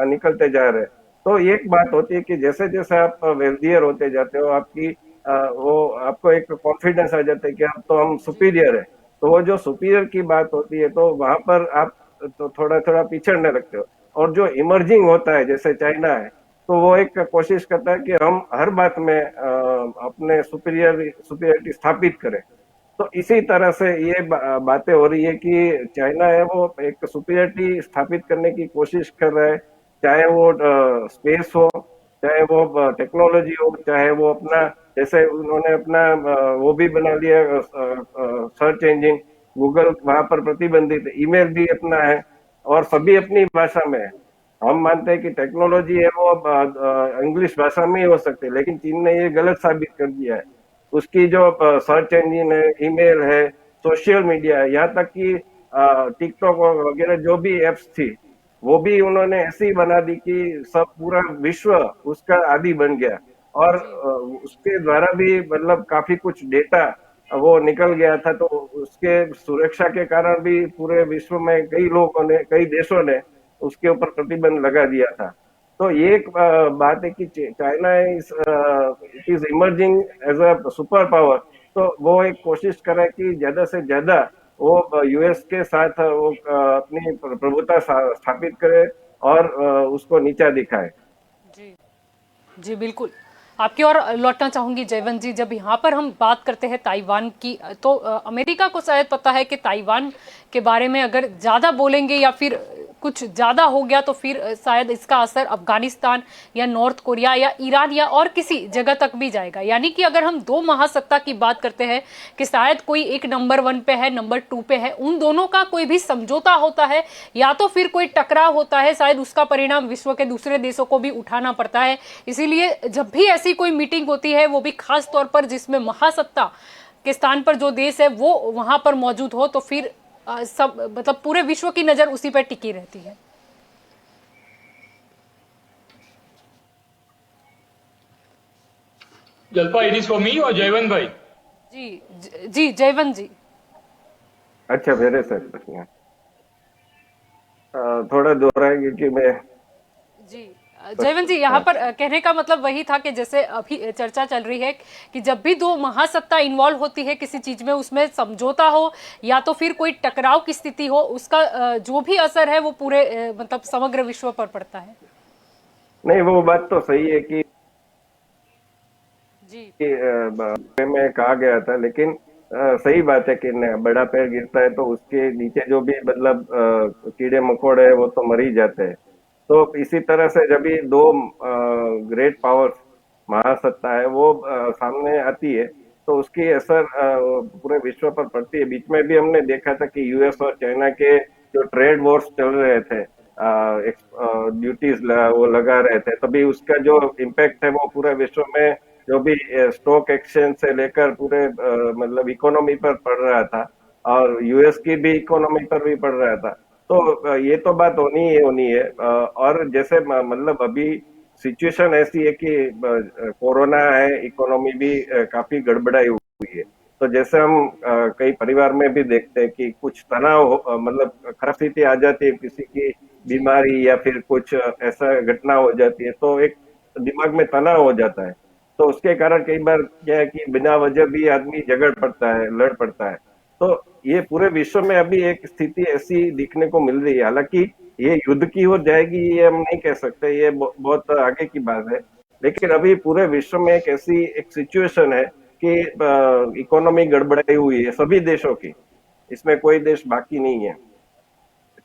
निकलते जा रहे हैं। तो एक बात होती है कि जैसे जैसे आप वेल्दियर होते जाते हो, आपकी वो आपको एक कॉन्फिडेंस आ जाता है कि अब तो हम सुपीरियर है। तो वो जो सुपीरियर की बात होती है तो वहां पर आप तो थोड़ा थोड़ा पिछड़ने लगते हो। और जो इमर्जिंग होता है जैसे चाइना है, तो वो एक कोशिश करता है कि हम हर बात में अपने सुपीरियरिटी स्थापित करें। तो इसी तरह से ये बातें हो रही है कि चाइना है वो एक सुपीरियरिटी स्थापित करने की कोशिश कर रहा है, चाहे वो स्पेस हो, चाहे वो टेक्नोलॉजी हो, चाहे वो अपना जैसे उन्होंने अपना वो भी बना लिया, सर्च इंजन गूगल, वहां पर प्रतिबंधित, ईमेल भी अपना है और सभी अपनी भाषा में है। हम मानते हैं कि टेक्नोलॉजी है वो इंग्लिश भाषा में ही हो सकती है, लेकिन चीन ने ये गलत साबित कर दिया है। उसकी जो सर्च इंजन है, ईमेल है, सोशल मीडिया है, यहाँ तक कि टिकटॉक वगैरह जो भी एप्स थी, वो भी उन्होंने ऐसी बना दी कि सब पूरा विश्व उसका आदी बन गया। और उसके द्वारा भी मतलब काफी कुछ डेटा वो निकल गया था, तो उसके सुरक्षा के कारण भी पूरे विश्व में कई लोगों ने, कई देशों ने उसके ऊपर प्रतिबंध लगा दिया था। तो ये एक बात है कि China it is emerging as a super power. तो वो एक कोशिश करे कि ज्यादा से ज्यादा वो यूएस के साथ वो अपनी प्रभुता स्थापित करे और उसको नीचा दिखाए। जी जी बिल्कुल। आपकी ओर लौटना चाहूंगी जयवंत जी। जब यहाँ पर हम बात करते हैं ताइवान की, तो अमेरिका को शायद पता है कि ताइवान के बारे में अगर ज्यादा बोलेंगे या फिर कुछ ज्यादा हो गया तो फिर शायद इसका असर अफगानिस्तान या नॉर्थ कोरिया या ईरान या और किसी जगह तक भी जाएगा। यानी कि अगर हम दो महासत्ता की बात करते हैं कि शायद कोई एक नंबर 1 पे है, नंबर 2 पे है, उन दोनों का कोई भी समझौता होता है या तो फिर कोई टकराव होता है, शायद उसका परिणाम विश्व के दूसरे देशों को भी उठाना पड़ता है। इसीलिए जब भी ऐसी कोई मीटिंग होती है, वो भी खास तौर पर जिसमें महासत्ता के स्थान पर जो देश है वो वहां पर मौजूद हो, तो फिर सब मतलब पूरे विश्व की नजर उसी पर टिकी रहती है। जल्पा, इट इज फॉर मी और जयवंत भाई? जी जयवंत जी। अच्छा, मेरे सर थोड़ा दोहराएंगे कि मैं जी जयवंत जी, यहाँ पर कहने का मतलब वही था कि जैसे अभी चर्चा चल रही है कि जब भी दो महासत्ता इन्वॉल्व होती है किसी चीज में, उसमें समझौता हो या तो फिर कोई टकराव की स्थिति हो, उसका जो भी असर है वो पूरे मतलब समग्र विश्व पर पड़ता है। नहीं, वो बात तो सही है कि जी में कहा गया था, लेकिन सही बात है कि बड़ा पेड़ गिरता है तो उसके नीचे जो भी मतलब कीड़े मकोड़े है वो तो मर ही जाते हैं। तो इसी तरह से जब ये दो ग्रेट पावर्स, महासत्ता है, वो सामने आती है तो उसकी असर पूरे विश्व पर पड़ती है। बीच में भी हमने देखा था कि यूएस और चाइना के जो ट्रेड वॉर्स चल रहे थे, ड्यूटीज वो लगा रहे थे, तभी उसका जो इम्पैक्ट है वो पूरे विश्व में जो भी स्टॉक एक्सचेंज से लेकर पूरे मतलब इकोनॉमी पर पड़ रहा था और यूएस की भी इकोनॉमी पर भी पड़ रहा था। तो ये तो बात होनी है। और जैसे मतलब अभी सिचुएशन ऐसी है कि कोरोना है, इकोनॉमी भी काफी गड़बड़ाई हुई है। तो जैसे हम कई परिवार में भी देखते हैं कि कुछ तनाव मतलब खराब स्थिति आ जाती है, किसी की बीमारी या फिर कुछ ऐसा घटना हो जाती है, तो एक दिमाग में तनाव हो जाता है। तो उसके कारण कई बार क्या है कि बिना वजह भी आदमी झगड़ पड़ता है, लड़ पड़ता है। तो ये पूरे विश्व में अभी एक स्थिति ऐसी दिखने को मिल रही है। हालांकि ये युद्ध की हो जाएगी ये हम नहीं कह सकते, ये बहुत आगे की बात है। लेकिन अभी पूरे विश्व में एक ऐसी एक सिचुएशन है कि इकोनॉमी गड़बड़ाई हुई है सभी देशों की, इसमें कोई देश बाकी नहीं है।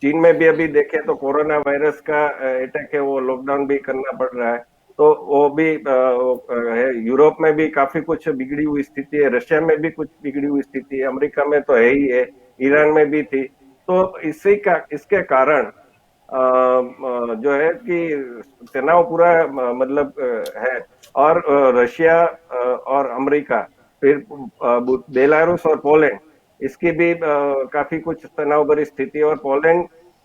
चीन में भी अभी देखें तो कोरोना वायरस का अटैक है, वो लॉकडाउन भी करना पड़ रहा है। तो वो भी है। यूरोप में भी काफी कुछ बिगड़ी हुई स्थिति है, रशिया में भी कुछ बिगड़ी हुई स्थिति है, अमेरिका में तो है ही है, ईरान में भी थी। तो इसके कारण जो है कि तनाव पूरा मतलब है। और रशिया और अमेरिका, फिर बेलारूस और पोलैंड, इसकी भी काफी कुछ तनाव भरी स्थिति है। और पोलैंड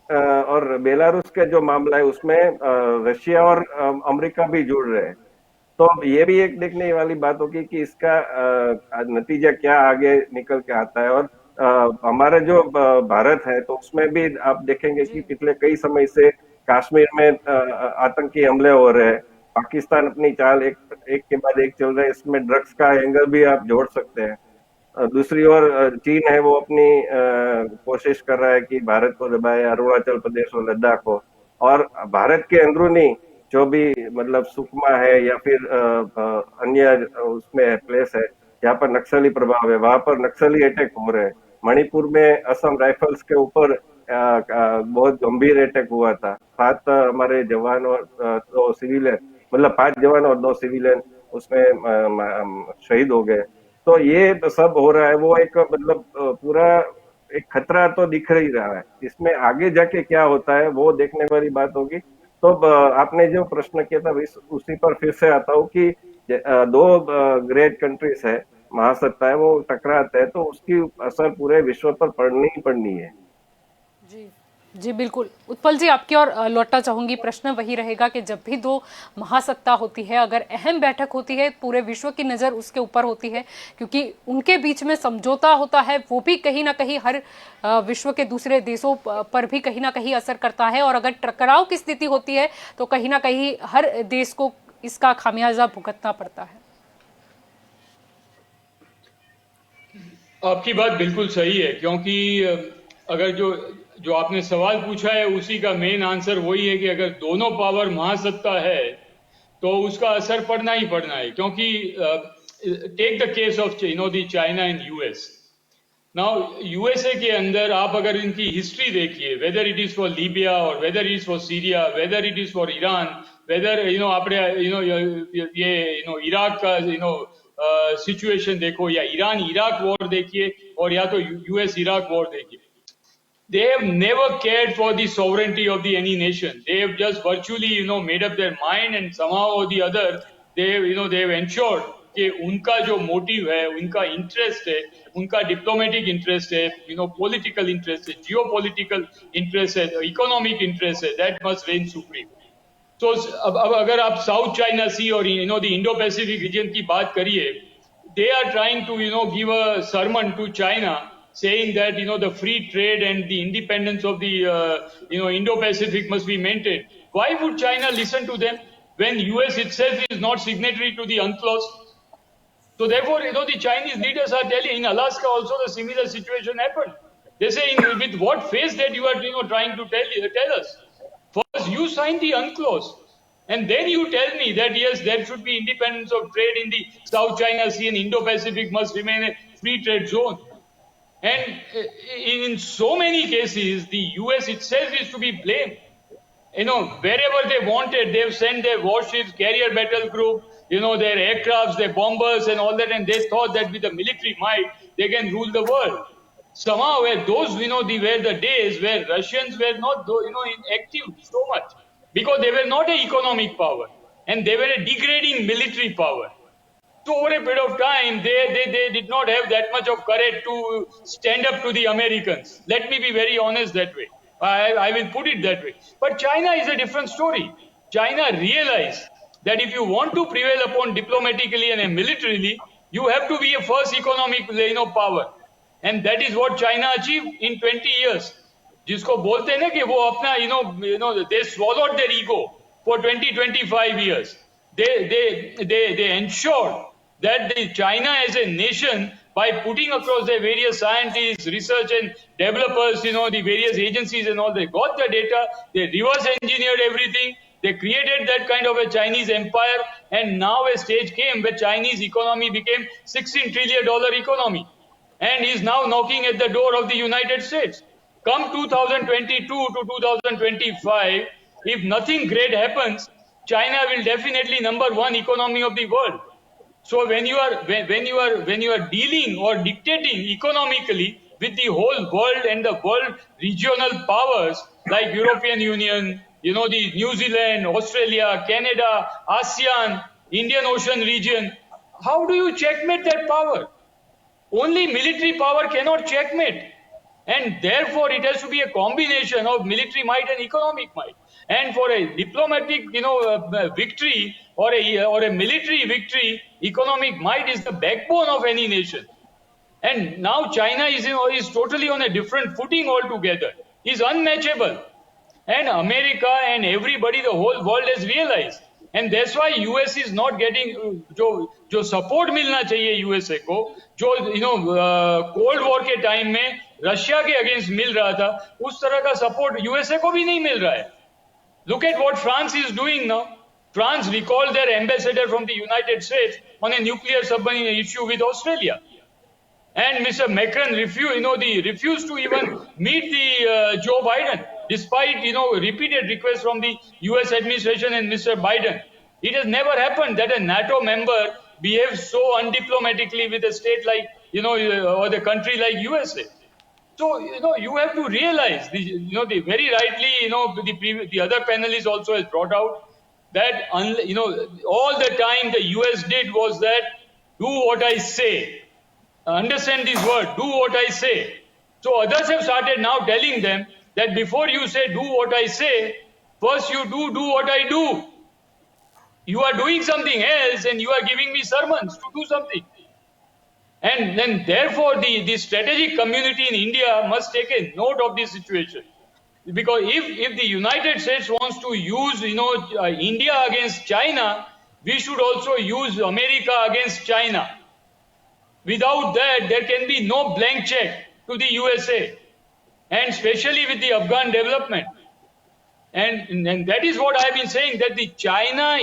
और बेलारूस का जो मामला है उसमें रशिया और अमेरिका भी जुड़ रहे हैं। तो ये भी एक देखने वाली बात होगी कि इसका नतीजा क्या आगे निकल के आता है। और हमारा जो भारत है तो उसमें भी आप देखेंगे कि पिछले कई समय से कश्मीर में आतंकी हमले हो रहे हैं। पाकिस्तान अपनी चाल एक के बाद एक चल रहा है, इसमें ड्रग्स का एंगल भी आप जोड़ सकते हैं। दूसरी ओर चीन है वो अपनी कोशिश कर रहा है कि भारत को दबाए, अरुणाचल प्रदेश और लद्दाख को। और भारत के अंदरूनी जो भी मतलब सुकमा है या फिर अन्य उसमें प्लेस है जहाँ पर नक्सली प्रभाव है, वहां पर नक्सली अटैक हो रहे हैं। मणिपुर में असम राइफल्स के ऊपर बहुत गंभीर अटैक हुआ था। 7 हमारे जवान और 2 सिविलियन, मतलब 5 जवान और 2 सिविलियन उसमें शहीद हो गए। तो ये तो सब हो रहा है, वो एक मतलब पूरा एक खतरा तो दिख ही रहा है। इसमें आगे जाके क्या होता है वो देखने वाली बात होगी। तो आपने जो प्रश्न किया था उसी पर फिर से आता हूँ कि दो ग्रेट कंट्रीज है, महासत्ता है, वो टकराते हैं तो उसकी असर पूरे विश्व पर पड़नी ही पड़नी है। जी जी बिल्कुल। उत्पल जी आपकी और लौटना चाहूंगी। प्रश्न वही रहेगा कि जब भी दो महासत्ता होती है, अगर अहम बैठक होती है, पूरे विश्व की नज़र उसके ऊपर होती है, क्योंकि उनके बीच में समझौता होता है, वो भी कहीं ना कहीं हर विश्व के दूसरे देशों पर भी कहीं ना कहीं असर करता है। और अगर टकराव की स्थिति होती है तो कहीं ना कहीं हर देश को इसका खामियाजा भुगतना पड़ता है। आपकी बात बिल्कुल सही है, क्योंकि अगर जो जो आपने सवाल पूछा है उसी का मेन आंसर वही है कि अगर दोनों पावर महासत्ता है तो उसका असर पड़ना ही पड़ना है। क्योंकि take the case of the China and US. Now USA के अंदर आप अगर इनकी हिस्ट्री देखिए, whether it is for Libya और whether it is for Syria, whether it is for Iran, whether आपने ये इराक का सिचुएशन देखो, या ईरान इराक वॉर देखिए, और या तो यूएस इराक वॉर देखिए, they have never cared for the sovereignty of any nation. They have just virtually made up their mind, and somehow or the other they have ensured कि उनका जो motive है, उनका इंटरेस्ट है, उनका diplomatic interest है, political interest है, जियो political interest है, इकोनॉमिक इंटरेस्ट है, दैट मस्ट रेन सुप्रीम। तो अब अगर आप साउथ चाइना सी और द इंडो पैसिफिक रीजन की बात करिए, they are trying to give a sermon to China, saying that the free trade and the independence of the Indo-Pacific must be maintained. Why would China listen to them when US itself is not signatory to the UNCLOS? So therefore, the Chinese leaders are telling, in Alaska also the similar situation happened. They say, with what face that you are trying to tell us? First, you signed the UNCLOS. And then you tell me that yes, there should be independence of trade in the South China Sea, and Indo-Pacific must remain a free trade zone. And in so many cases, the US itself is to be blamed. Wherever they wanted, they've sent their warships, carrier battle group, their aircrafts, their bombers and all that, and they thought that with the military might, they can rule the world. Somehow, where those, were the days where Russians were not, active so much, because they were not an economic power, and they were a degrading military power. So over a period of time, they did not have that much of courage to stand up to the Americans. Let me be very honest that way. I will put it that way. But China is a different story. China realized that if you want to prevail upon diplomatically and militarily, you have to be a first economic power. And that is what China achieved in 20 years. जिसको बोलते हैं ना कि वो अपना they swallowed their ego for 20-25 years. They ensured that China as a nation, by putting across their various scientists, research and developers, the various agencies and all, they got the data, they reverse engineered everything, they created that kind of a Chinese empire, and now a stage came where Chinese economy became $16 trillion economy, and is now knocking at the door of the United States. Come 2022 to 2025, if nothing great happens, China will definitely number one economy of the world. So when you are dealing or dictating economically with the whole world and the world regional powers like European Union, the New Zealand, Australia, Canada, ASEAN, Indian Ocean region, how do you checkmate that power? Only military power cannot checkmate. And therefore, it has to be a combination of military might and economic might. And for a diplomatic, victory or a military victory, economic might is the backbone of any nation. And now China is totally on a different footing altogether. Is unmatchable. And America and everybody, the whole world has realized. And that's why US is not getting जो support मिलना चाहिए USA को, जो cold war के time में Russia के against मिल रहा था, उस तरह का सपोर्ट यूएसए को भी नहीं मिल रहा है. Look at what France is doing now. France recalled their ambassador from the United States on a nuclear submarine issue with Australia. And Mr. Macron refused to even meet the Joe Biden, despite repeated requests from the US administration and Mr. Biden. It has never happened that a NATO member behaves so undiplomatically with a state like, or the country like USA. So, you have to realize, the very rightly, the other panelists also has brought out that, all the time the US did was that, do what I say. Understand this word, do what I say. So others have started now telling them that before you say do what I say, first you do what I do. You are doing something else and you are giving me sermons to do something. And then therefore the strategic community in India must take a note of this situation. Because if the United States wants to use India against China, we should also use America against China. Without that, there can be no blank check to the USA, and especially with the Afghan development. And that is what I have been saying, that the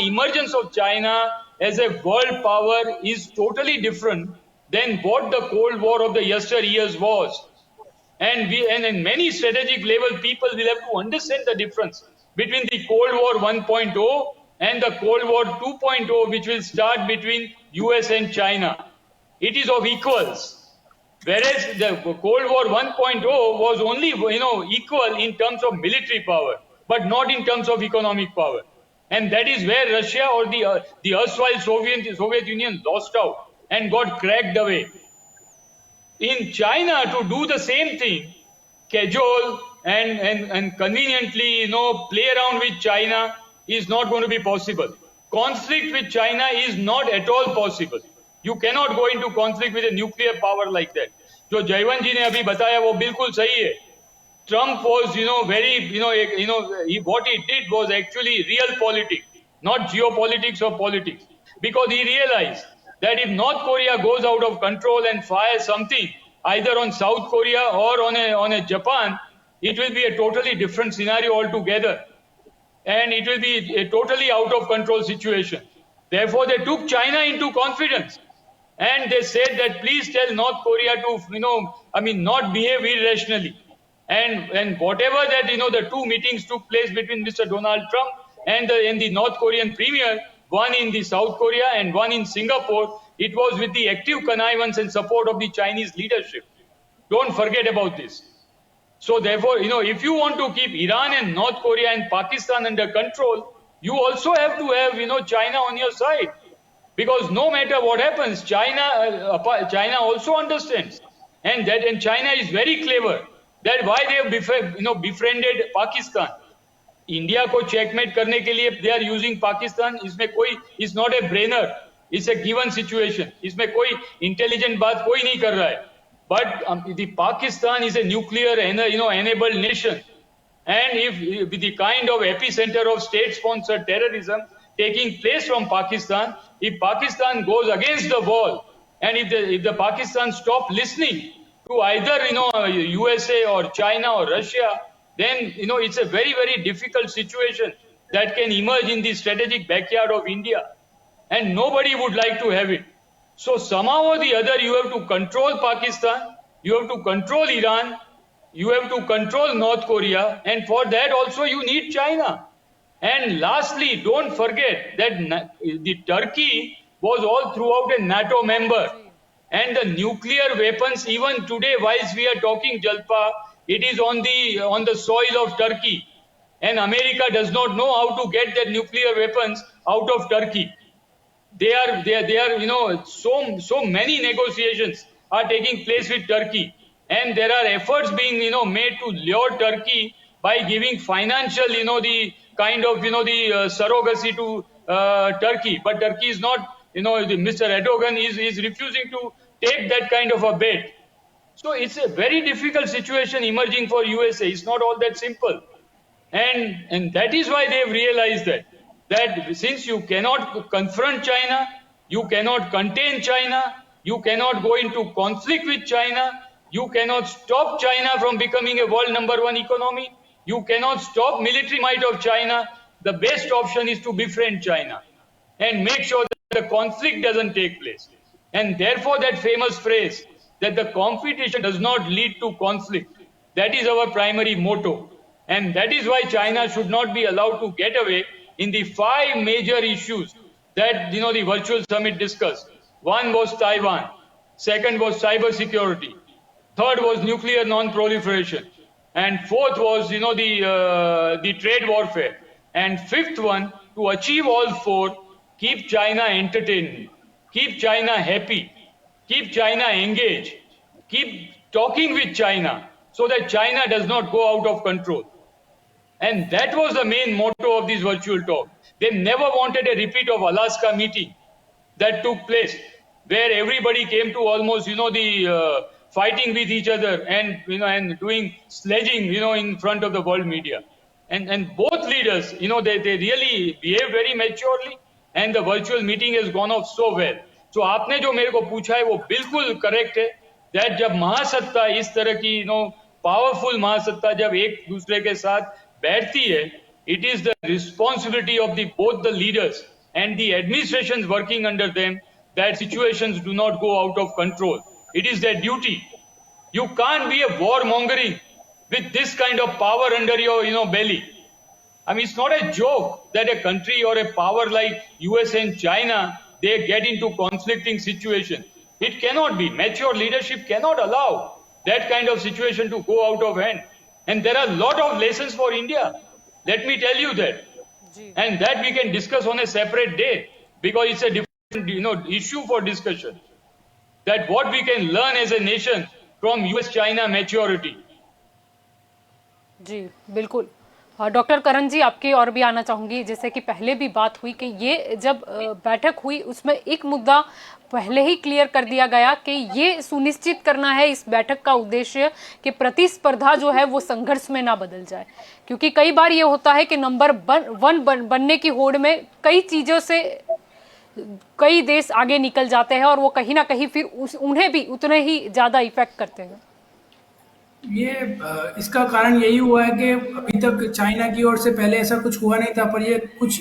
emergence of China as a world power is totally different than what the Cold War of the yesteryears was. And in many strategic level, people will have to understand the difference between the Cold War 1.0 and the Cold War 2.0, which will start between US and China. It is of equals. Whereas the Cold War 1.0 was only, equal in terms of military power, but not in terms of economic power. And that is where Russia or the erstwhile Soviet Union lost out and got cracked away. In China, to do the same thing, cajole and conveniently, play around with China is not going to be possible. Conflict with China is not at all possible. You cannot go into conflict with a nuclear power like that. जो जयवंत जी ने अभी बताया वो बिल्कुल सही है. Trump was, what he did was actually real politics, not geopolitics or politics, because he realized that if North Korea goes out of control and fires something either on South Korea or on a Japan, it will be a totally different scenario altogether, and it will be a totally out of control situation. Therefore, they took China into confidence. And they said that please tell North Korea to, not behave irrationally. And whatever that, the two meetings took place between Mr. Donald Trump and the North Korean premier, one in the South Korea and one in Singapore, it was with the active connivance and support of the Chinese leadership. Don't forget about this. So therefore, if you want to keep Iran and North Korea and Pakistan under control, you also have to have, China on your side. Because no matter what happens, China also understands, and China is very clever. That why they have befriended Pakistan. India को checkmate करने के लिए they are using Pakistan. इसमें कोई is not a brainer. It's a given situation. इसमें कोई intelligent बात कोई नहीं कर रहा है. But the Pakistan is a nuclear enabled nation, and if with the kind of epicenter of state-sponsored terrorism taking place from Pakistan, if Pakistan goes against the wall, and if the Pakistan stop listening to either USA or China or Russia, then it's a very, very difficult situation that can emerge in the strategic backyard of India, and nobody would like to have it. So somehow or the other, you have to control Pakistan, you have to control Iran, you have to control North Korea, and for that also you need China. And lastly, don't forget that the Turkey was all throughout a NATO member. And the nuclear weapons, even today, whilst we are talking, Jalpa, it is on the soil of Turkey. And America does not know how to get their nuclear weapons out of Turkey. They are so many negotiations are taking place with Turkey. And there are efforts being, made to lure Turkey by giving financial, the kind of, the surrogacy to Turkey. But Turkey is not, Mr. Erdogan is refusing to take that kind of a bet. So it's a very difficult situation emerging for USA. It's not all that simple. And that is why they've realized that since you cannot confront China, you cannot contain China, you cannot go into conflict with China, you cannot stop China from becoming a world #1 economy, you cannot stop military might of China, the best option is to befriend China and make sure that the conflict doesn't take place. And therefore that famous phrase that the competition does not lead to conflict, that is our primary motto. And that is why China should not be allowed to get away in the 5 major issues that the virtual summit discussed. One was Taiwan, second was cyber security, third was nuclear non-proliferation, and fourth was the trade warfare, and fifth one, to achieve all four, keep China entertained, keep China happy, keep China engaged, keep talking with China so that China does not go out of control. And that was the main motto of this virtual talk. They never wanted a repeat of Alaska meeting that took place, where everybody came to almost, the fighting with each other and, and doing sledging, in front of the world media. And both leaders, they really behave very maturely, and the virtual meeting has gone off so well. So आपने जो मेरे को पूछा है वो बिल्कुल correct है, that जब महासत्ता इस तरह की, पावरफुल महासत्ता जब एक दूसरे के साथ बैठती है, it is the responsibility of both the leaders and the administrations working under them that situations do not go out of control. It is their duty. You can't be a warmongering with this kind of power under your belly. I mean, it's not a joke that a country or a power like US and China, they get into conflicting situations. It cannot be. Mature leadership cannot allow that kind of situation to go out of hand. And there are a lot of lessons for India. Let me tell you that. And that we can discuss on a separate day, because it's a different issue for discussion. That what we can learn as a nation from US-China maturity. जी बिल्कुल। Doctor करण जी, आपके और भी आना चाहूंगी। जैसे कि पहले भी बात हुई कि ये जब बैठक हुई उसमें एक मुद्दा पहले ही क्लियर कर दिया गया कि ये सुनिश्चित करना है, इस बैठक का उद्देश्य कि प्रतिस्पर्धा जो है वो संघर्ष में ना बदल जाए, क्योंकि कई बार ये होता है कि नंबर 1 बनने की होड़ में कई चीजों से कई देश आगे निकल जाते हैं और वो कहीं ना कहीं फिर उन्हें भी उतने ही ज्यादा इफेक्ट करते हैं। ये इसका कारण यही हुआ है कि अभी तक चाइना की ओर से पहले ऐसा कुछ हुआ नहीं था, पर ये कुछ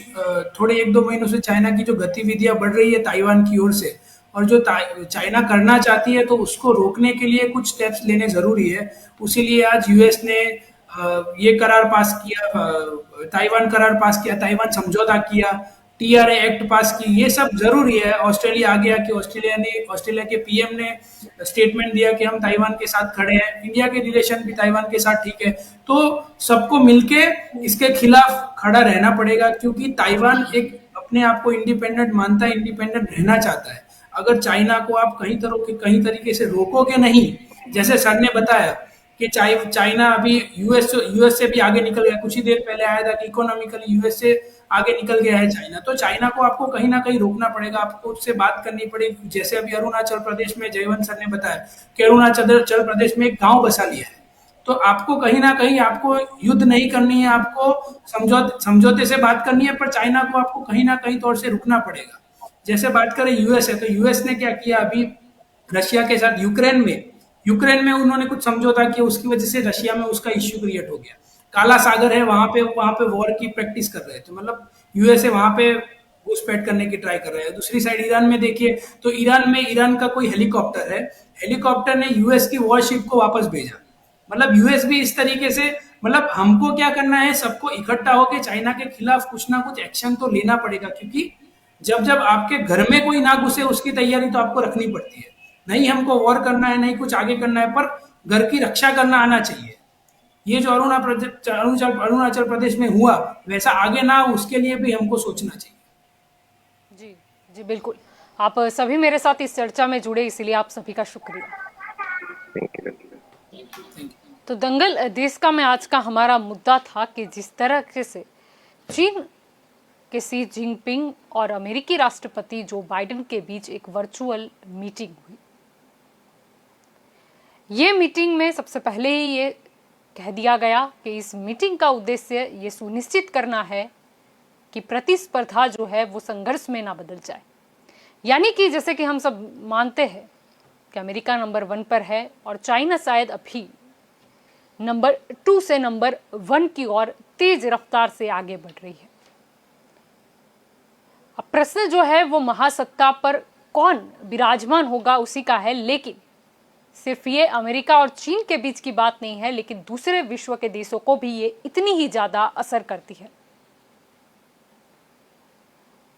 थोड़े 1-2 महीनों से चाइना की जो गतिविधियां बढ़ रही है ताइवान की ओर से, और जो चाइना करना चाहती है तो उसको रोकने के लिए कुछ स्टेप्स लेने जरूरी है। उसीलिए आज यूएस ने ये करार पास किया, ताइवान करार पास किया, ताइवान समझौता किया, टीआरए एक्ट पास की। ये सब जरूरी है। ऑस्ट्रेलिया आ गया कि ऑस्ट्रेलिया के पीएम ने स्टेटमेंट दिया कि हम ताइवान के साथ खड़े हैं, इंडिया के रिलेशन भी ताइवान के साथ ठीक है। तो सबको मिलके इसके खिलाफ खड़ा रहना पड़ेगा, क्योंकि ताइवान एक अपने आप को इंडिपेंडेंट मानता है, इंडिपेंडेंट रहना चाहता है। अगर चाइना को आप कहीं तरीके से रोकोगे नहीं, जैसे सर ने बताया कि चाइना अभी यूएस से भी आगे निकल गया, कुछ ही देर पहले आया था कि इकोनॉमिकली यूएस से आगे निकल गया है चाइना। तो चाइना को आपको कहीं ना कहीं रोकना पड़ेगा, आपको उससे बात करनी पड़ेगी। जैसे अभी अरुणाचल प्रदेश में जयवंत सर ने बताया कि अरुणाचल प्रदेश में एक गांव बसा लिया है, तो आपको कहीं ना कहीं आपको युद्ध नहीं करनी है, आपको समझौते से बात करनी है, पर चाइना को आपको कहीं ना कहीं तौर से रुकना पड़ेगा। जैसे बात करें यूएस है, तो यूएस ने क्या किया अभी रशिया के साथ यूक्रेन में उन्होंने कुछ समझौता किया, उसकी वजह से रशिया में उसका इश्यू क्रिएट हो गया। काला सागर है, वहां पे वॉर की प्रैक्टिस कर रहे थे, मतलब यूएसए वहां पे घुसपैठ करने की ट्राई कर रहे हैं। दूसरी साइड ईरान में देखिए, तो ईरान का कोई हेलीकॉप्टर है, हेलीकॉप्टर ने यूएस की वॉरशिप को वापस भेजा। मतलब यूएस भी इस तरीके से, मतलब हमको क्या करना है, सबको इकट्ठा होकर चाइना के खिलाफ कुछ ना कुछ एक्शन तो लेना पड़ेगा, क्योंकि जब आपके घर में कोई ना घुसे उसकी तैयारी तो आपको रखनी पड़ती है। नहीं हमको वॉर करना है, नहीं कुछ आगे करना है, पर घर की रक्षा करना आना चाहिए। ये जो अरुणाचल प्रदेश में हुआ वैसा आगे ना, उसके लिए भी हमको सोचना चाहिए। जी बिल्कुल। आप सभी मेरे साथ इस चर्चा में जुड़े, इसलिए आप सभी का शुक्रिया। तो दंगल देश का में आज का हमारा मुद्दा था कि जिस तरह से चीन के शी जिनपिंग और अमेरिकी राष्ट्रपति जो बाइडेन के बीच एक वर्चुअल मीटिंग हुई। ये मीटिंग में सबसे पहले ही ये कह दिया गया कि इस मीटिंग का उद्देश्य ये सुनिश्चित करना है कि प्रतिस्पर्धा जो है वो संघर्ष में ना बदल जाए। यानी कि जैसे कि हम सब मानते हैं कि अमेरिका नंबर 1 पर है और चाइना शायद अभी नंबर 2 से नंबर 1 की ओर तेज रफ्तार से आगे बढ़ रही है। अब प्रश्न जो है वो महासत्ता पर कौन विराजमान होगा उसी का है, लेकिन सिर्फ ये अमेरिका और चीन के बीच की बात नहीं है, लेकिन दूसरे विश्व के देशों को भी ये इतनी ही ज्यादा असर करती है।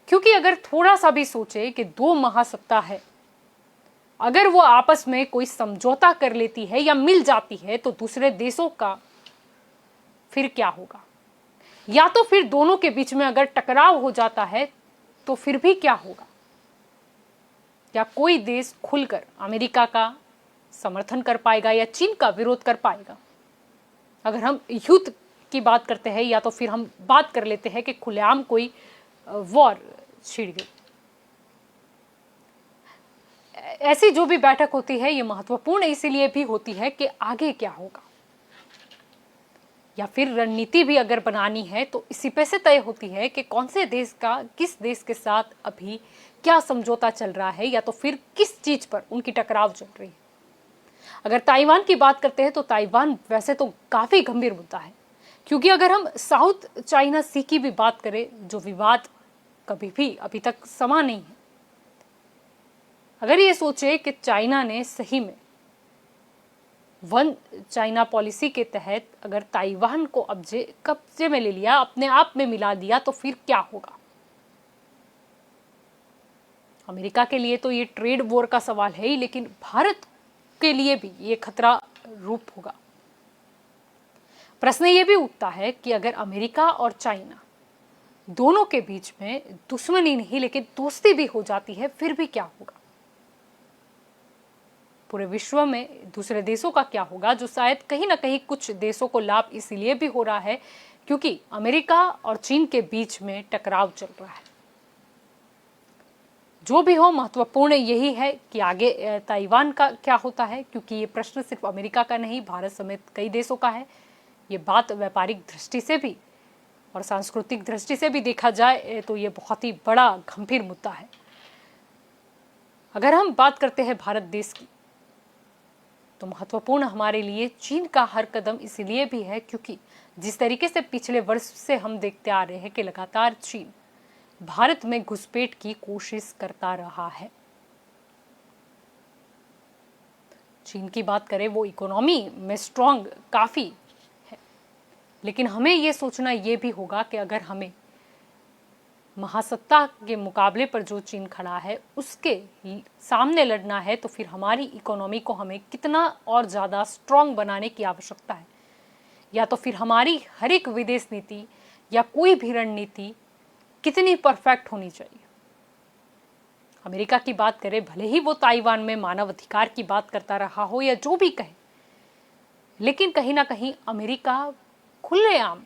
क्योंकि अगर थोड़ा सा भी सोचे कि दो महासत्ता है, अगर वो आपस में कोई समझौता कर लेती है या मिल जाती है तो दूसरे देशों का फिर क्या होगा, या तो फिर दोनों के बीच में अगर टकराव हो जाता है तो फिर भी क्या होगा। क्या कोई देश खुलकर अमेरिका का समर्थन कर पाएगा या चीन का विरोध कर पाएगा? अगर हम युद्ध की बात करते हैं या तो फिर हम बात कर लेते हैं कि खुलेआम कोई वॉर छिड़ गई। ऐसी जो भी बैठक होती है ये महत्वपूर्ण इसीलिए भी होती है कि आगे क्या होगा, या फिर रणनीति भी अगर बनानी है तो इसी पे से तय होती है कि कौन से देश का किस देश के साथ अभी क्या समझौता चल रहा है, या तो फिर किस चीज पर उनकी टकराव चल रही है। अगर ताइवान की बात करते हैं तो ताइवान वैसे तो काफी गंभीर मुद्दा है, क्योंकि अगर हम साउथ चाइना सी की भी बात करें, जो विवाद कभी भी अभी तक समा नहीं है। अगर ये सोचे कि चाइना ने सही में वन चाइना पॉलिसी के तहत अगर ताइवान को कब्जे में ले लिया, अपने आप में मिला दिया, तो फिर क्या होगा। अमेरिका के लिए तो ये ट्रेड वॉर का सवाल है ही, लेकिन भारत के लिए भी ये खतरा रूप होगा। प्रश्न ये भी उठता है कि अगर अमेरिका और चाइना दोनों के बीच में दुश्मनी नहीं लेकिन दोस्ती भी हो जाती है, फिर भी क्या होगा। पूरे विश्व में दूसरे देशों का क्या होगा, जो शायद कहीं ना कहीं कुछ देशों को लाभ इसीलिए भी हो रहा है क्योंकि अमेरिका और चीन के बीच में टकराव चल रहा है। जो भी हो, महत्वपूर्ण यही है कि आगे ताइवान का क्या होता है, क्योंकि ये प्रश्न सिर्फ अमेरिका का नहीं, भारत समेत कई देशों का है। ये बात व्यापारिक दृष्टि से भी और सांस्कृतिक दृष्टि से भी देखा जाए तो ये बहुत ही बड़ा गंभीर मुद्दा है। अगर हम बात करते हैं भारत देश की, तो महत्वपूर्ण हमारे लिए चीन का हर कदम इसलिए भी है क्योंकि जिस तरीके से पिछले वर्ष से हम देखते आ रहे हैं कि लगातार चीन भारत में घुसपैठ की कोशिश करता रहा है। चीन की बात करें, वो इकोनॉमी में स्ट्रांग काफी है, लेकिन हमें ये सोचना ये भी होगा कि अगर हमें महासत्ता के मुकाबले पर जो चीन खड़ा है उसके सामने लड़ना है तो फिर हमारी इकोनॉमी को हमें कितना और ज़्यादा स्ट्रांग बनाने की आवश्यकता है, या तो फिर हमारी हर एक विदेश नीति या कोई भी रणनीति कितनी परफेक्ट होनी चाहिए। अमेरिका की बात करें, भले ही वो ताइवान में मानव अधिकार की बात करता रहा हो या जो भी कहे, लेकिन कहीं ना कहीं अमेरिका खुलेआम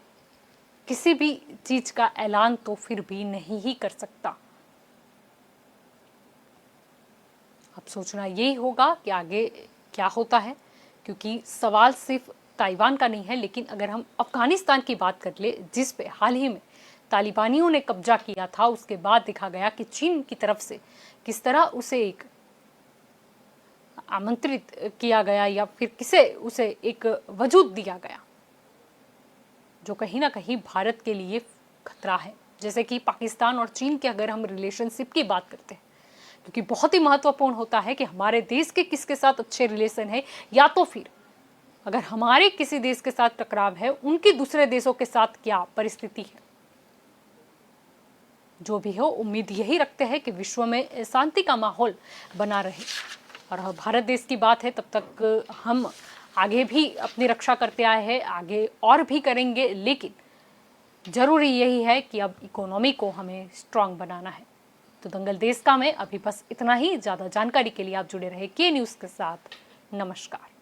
किसी भी चीज का ऐलान तो फिर भी नहीं ही कर सकता। अब सोचना यही होगा कि आगे क्या होता है, क्योंकि सवाल सिर्फ ताइवान का नहीं है। लेकिन अगर हम अफगानिस्तान की बात कर ले, जिस पे हाल ही में तालिबानियों ने कब्जा किया था, उसके बाद देखा गया कि चीन की तरफ से किस तरह उसे एक आमंत्रित किया गया या फिर किसे उसे एक वजूद दिया गया, जो कहीं ना कहीं भारत के लिए खतरा है। जैसे कि पाकिस्तान और चीन के अगर हम रिलेशनशिप की बात करते हैं, क्योंकि बहुत ही महत्वपूर्ण होता है कि हमारे देश के किसके साथ अच्छे रिलेशन है, या तो फिर अगर हमारे किसी देश के साथ टकराव है, उनकी दूसरे देशों के साथ क्या परिस्थिति है। जो भी हो, उम्मीद यही रखते हैं कि विश्व में शांति का माहौल बना रहे। और भारत देश की बात है, तब तक हम आगे भी अपनी रक्षा करते आए हैं, आगे और भी करेंगे, लेकिन जरूरी यही है कि अब इकोनॉमी को हमें स्ट्रांग बनाना है। तो दंगल देश का में अभी बस इतना ही। ज़्यादा जानकारी के लिए आप जुड़े रहे के न्यूज़ के साथ। नमस्कार।